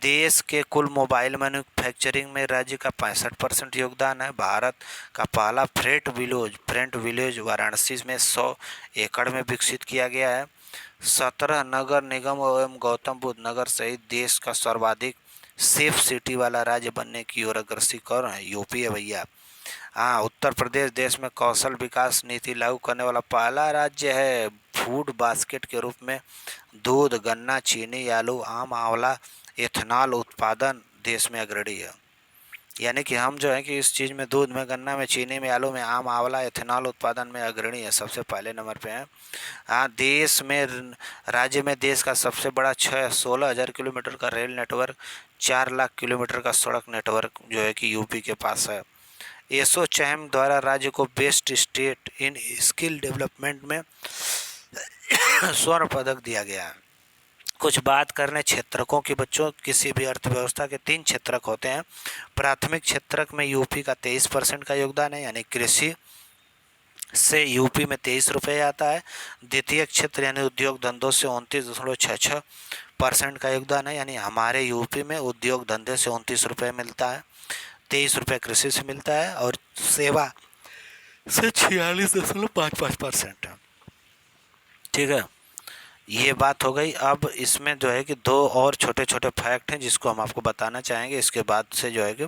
देश के कुल मोबाइल मैन्युफैक्चरिंग में राज्य का 65% योगदान है। भारत का पहला फ्रेट विलेज वाराणसी में 100 एकड़ में विकसित किया गया है। 17 नगर निगम एवं गौतम बुद्ध नगर सहित देश का सर्वाधिक सेफ सिटी वाला राज्य बनने की ओर अग्रसर कौन है? यूपी है भैया। हाँ, उत्तर प्रदेश देश में कौशल विकास नीति लागू करने वाला पहला राज्य है। फूड बास्केट के रूप में दूध, गन्ना, चीनी, आलू, आम, आंवला, एथेनॉल उत्पादन देश में अग्रणी है। यानी कि हम जो है कि इस चीज़ में दूध में, गन्ना में, चीनी में, आलू में, आम, आंवला, एथेनॉल उत्पादन में अग्रणी है, सबसे पहले नंबर पे है। हाँ, राज्य में देश का सबसे बड़ा 16,000 किलोमीटर का रेल नेटवर्क, 4 लाख किलोमीटर का सड़क नेटवर्क जो है कि यूपी के पास है। एसोचैम द्वारा राज्य को best state in skill development में स्वर्ण पदक दिया गया है। कुछ बात करने क्षेत्रकों की बच्चों। किसी भी अर्थव्यवस्था के 3 क्षेत्रक होते हैं। प्राथमिक क्षेत्रक में यूपी का 23% का योगदान है, यानी कृषि से यूपी में 23 रुपये आता है। द्वितीय क्षेत्र यानी उद्योग धंधों से 29.66% का योगदान है, यानी हमारे यूपी में उद्योग धंधे से 29 रुपये मिलता है। 23 रुपये कृषि से मिलता है और सेवा से 46.55% है। ठीक है, ये बात हो गई। अब इसमें जो है कि 2 और छोटे छोटे फैक्ट हैं जिसको हम आपको बताना चाहेंगे। इसके बाद से जो है कि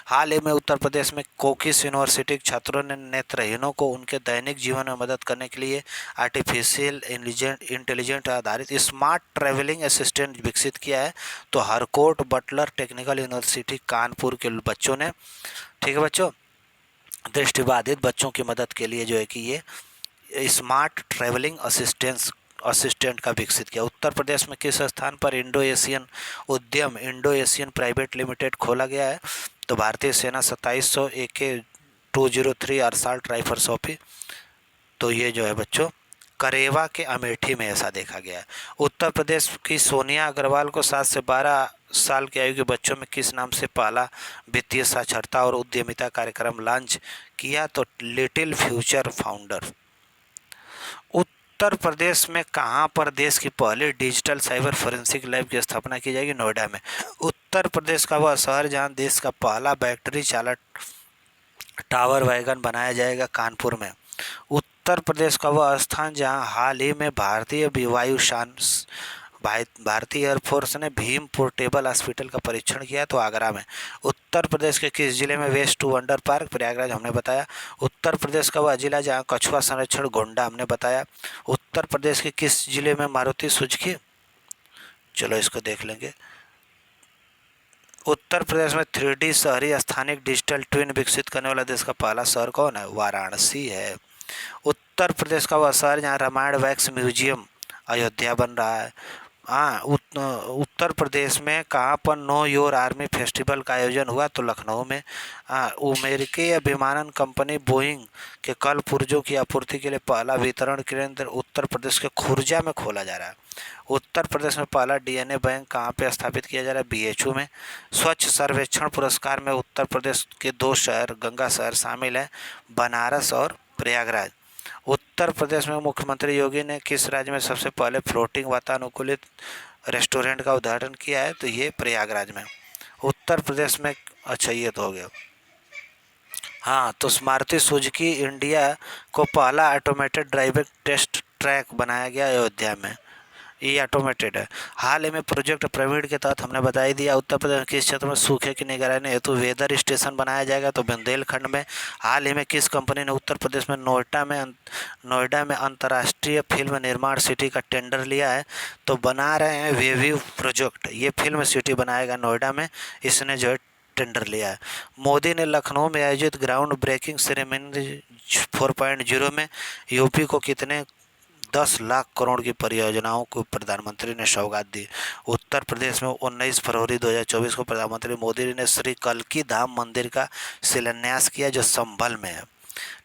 हाल ही में उत्तर प्रदेश में कोकिस यूनिवर्सिटी के छात्रों ने नेत्रहीनों को उनके दैनिक जीवन में मदद करने के लिए आर्टिफिशियल इंटेलिजेंट आधारित स्मार्ट ट्रैवलिंग असिस्टेंट विकसित किया है। तो Harcourt Buttler technical university Kanpur के बच्चों ने, ठीक है बच्चों, दृष्टिबाधित बच्चों की मदद के लिए जो है कि ये स्मार्ट ट्रैवलिंग असिस्टेंट का विकसित किया। उत्तर प्रदेश में किस स्थान पर इंडो एशियन उद्यम इंडो एशियन प्राइवेट लिमिटेड खोला गया है? तो भारतीय सेना 2700 AK-203 अरसाल्ट राइफल सौंपी। तो ये जो है बच्चों करेवा के अमेठी में ऐसा देखा गया है। उत्तर प्रदेश की सोनिया अग्रवाल को 7 से 12 साल की आयु के बच्चों में किस नाम से पहला वित्तीय साक्षरता और उद्यमिता कार्यक्रम लॉन्च किया? तो little future founder. Uttar Pradesh में कहाँ पर देश की पहली डिजिटल साइबर फोरेंसिक लैब की स्थापना की जाएगी? नोएडा में। उत्तर प्रदेश का वह शहर जहाँ देश का पहला बैटरी चालित टावर वैगन बनाया जाएगा? कानपुर में। उत्तर प्रदेश का वह स्थान जहां हाल ही में भारतीय एयरफोर्स ने भीम पोर्टेबल हॉस्पिटल का परीक्षण किया? तो आगरा में। उत्तर प्रदेश के किस जिले में waste to wonder park? Prayagraj, हमने बताया। उत्तर प्रदेश का वह जिला जहां कछुआ संरक्षण? गोंडा, हमने बताया। उत्तर प्रदेश के किस जिले में मारुति सुजुकी? चलो इसको देख लेंगे। उत्तर प्रदेश में 3D शहरी स्थानिक डिजिटल ट्विन विकसित करने वाला देश का पहला शहर कौन है? वाराणसी है। उत्तर प्रदेश का वह शहर जहाँ रामायण वैक्स म्यूजियम अयोध्या बन रहा है। हाँ, उत्तर प्रदेश में कहाँ पर नो योर आर्मी फेस्टिवल का आयोजन हुआ? तो लखनऊ में। अमेरिकी विमानन कंपनी बोइंग के कल पुर्जों की आपूर्ति के लिए पहला वितरण केंद्र उत्तर प्रदेश के खुर्जा में खोला जा रहा है। उत्तर प्रदेश में पहला DNA बैंक कहाँ पे स्थापित किया जा रहा है? BHU में। स्वच्छ सर्वेक्षण पुरस्कार में उत्तर प्रदेश के 2 शहर गंगा शहर शामिल हैं, बनारस और प्रयागराज। उत्तर प्रदेश में मुख्यमंत्री योगी ने किस राज्य में सबसे पहले फ्लोटिंग वातानुकूलित रेस्टोरेंट का उद्घाटन किया है? तो ये प्रयागराज में। उत्तर प्रदेश में, अच्छा ये तो हो गया। हाँ, तो मारुति सुजुकी इंडिया को पहला ऑटोमेटेड ड्राइविंग टेस्ट ट्रैक बनाया गया अयोध्या में। ये ऑटोमेटेड है। हाल ही में प्रोजेक्ट प्रवीण के तहत हमने बता ही दिया उत्तर प्रदेश किस क्षेत्र में सूखे की निगरानी हेतु वेदर स्टेशन बनाया जाएगा? तो बुंदेलखंड में। हाल ही में किस कंपनी ने उत्तर प्रदेश में नोएडा में अंतर्राष्ट्रीय फिल्म निर्माण सिटी का टेंडर लिया है? तो बना रहे हैं वेव्यू प्रोजेक्ट। ये फिल्म सिटी बनाएगा नोएडा में, इसने जो है टेंडर लिया है। मोदी ने लखनऊ में आयोजित ग्राउंड ब्रेकिंग सेरेमनी 4.0 में यूपी को कितने 10 लाख करोड़ की परियोजनाओं को प्रधानमंत्री ने सौगात दी? उत्तर प्रदेश में 19 फरवरी 2024 को प्रधानमंत्री मोदी ने श्री कल्की धाम मंदिर का शिलान्यास किया जो संभल में है।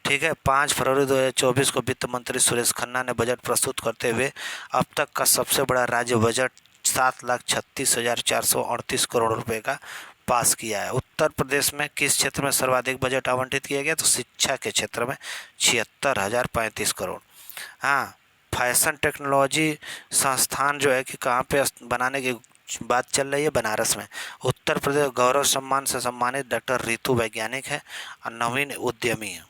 ठीक है। 5 फरवरी 2024 को वित्त मंत्री सुरेश खन्ना ने बजट प्रस्तुत करते हुए अब तक का सबसे बड़ा राज्य बजट 7,36,438 करोड़ रुपए का पास किया है। उत्तर प्रदेश में किस क्षेत्र में सर्वाधिक बजट आवंटित किया गया? तो शिक्षा के क्षेत्र में 76,035 करोड़। हाँ, फैशन टेक्नोलॉजी संस्थान जो है कि कहाँ पे बनाने की बात चल रही है? बनारस में। उत्तर प्रदेश गौरव सम्मान से सम्मानित डॉक्टर रितु वैज्ञानिक है और नवीन उद्यमी है।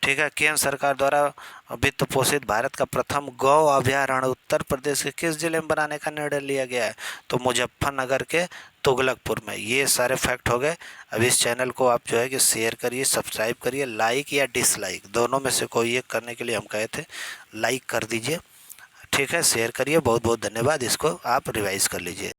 ठीक है। केंद्र सरकार द्वारा वित्त पोषित भारत का प्रथम गौ अभयारण्य उत्तर प्रदेश के किस जिले में बनाने का निर्णय लिया गया है? तो मुजफ्फरनगर के तुगलकपुर में। ये सारे फैक्ट हो गए। अब इस चैनल को आप जो है कि शेयर करिए, सब्सक्राइब करिए, लाइक या डिसलाइक दोनों में से कोई एक करने के लिए हम कहे थे, लाइक कर दीजिए। ठीक है, शेयर करिए। बहुत बहुत धन्यवाद। इसको आप रिवाइज कर लीजिए।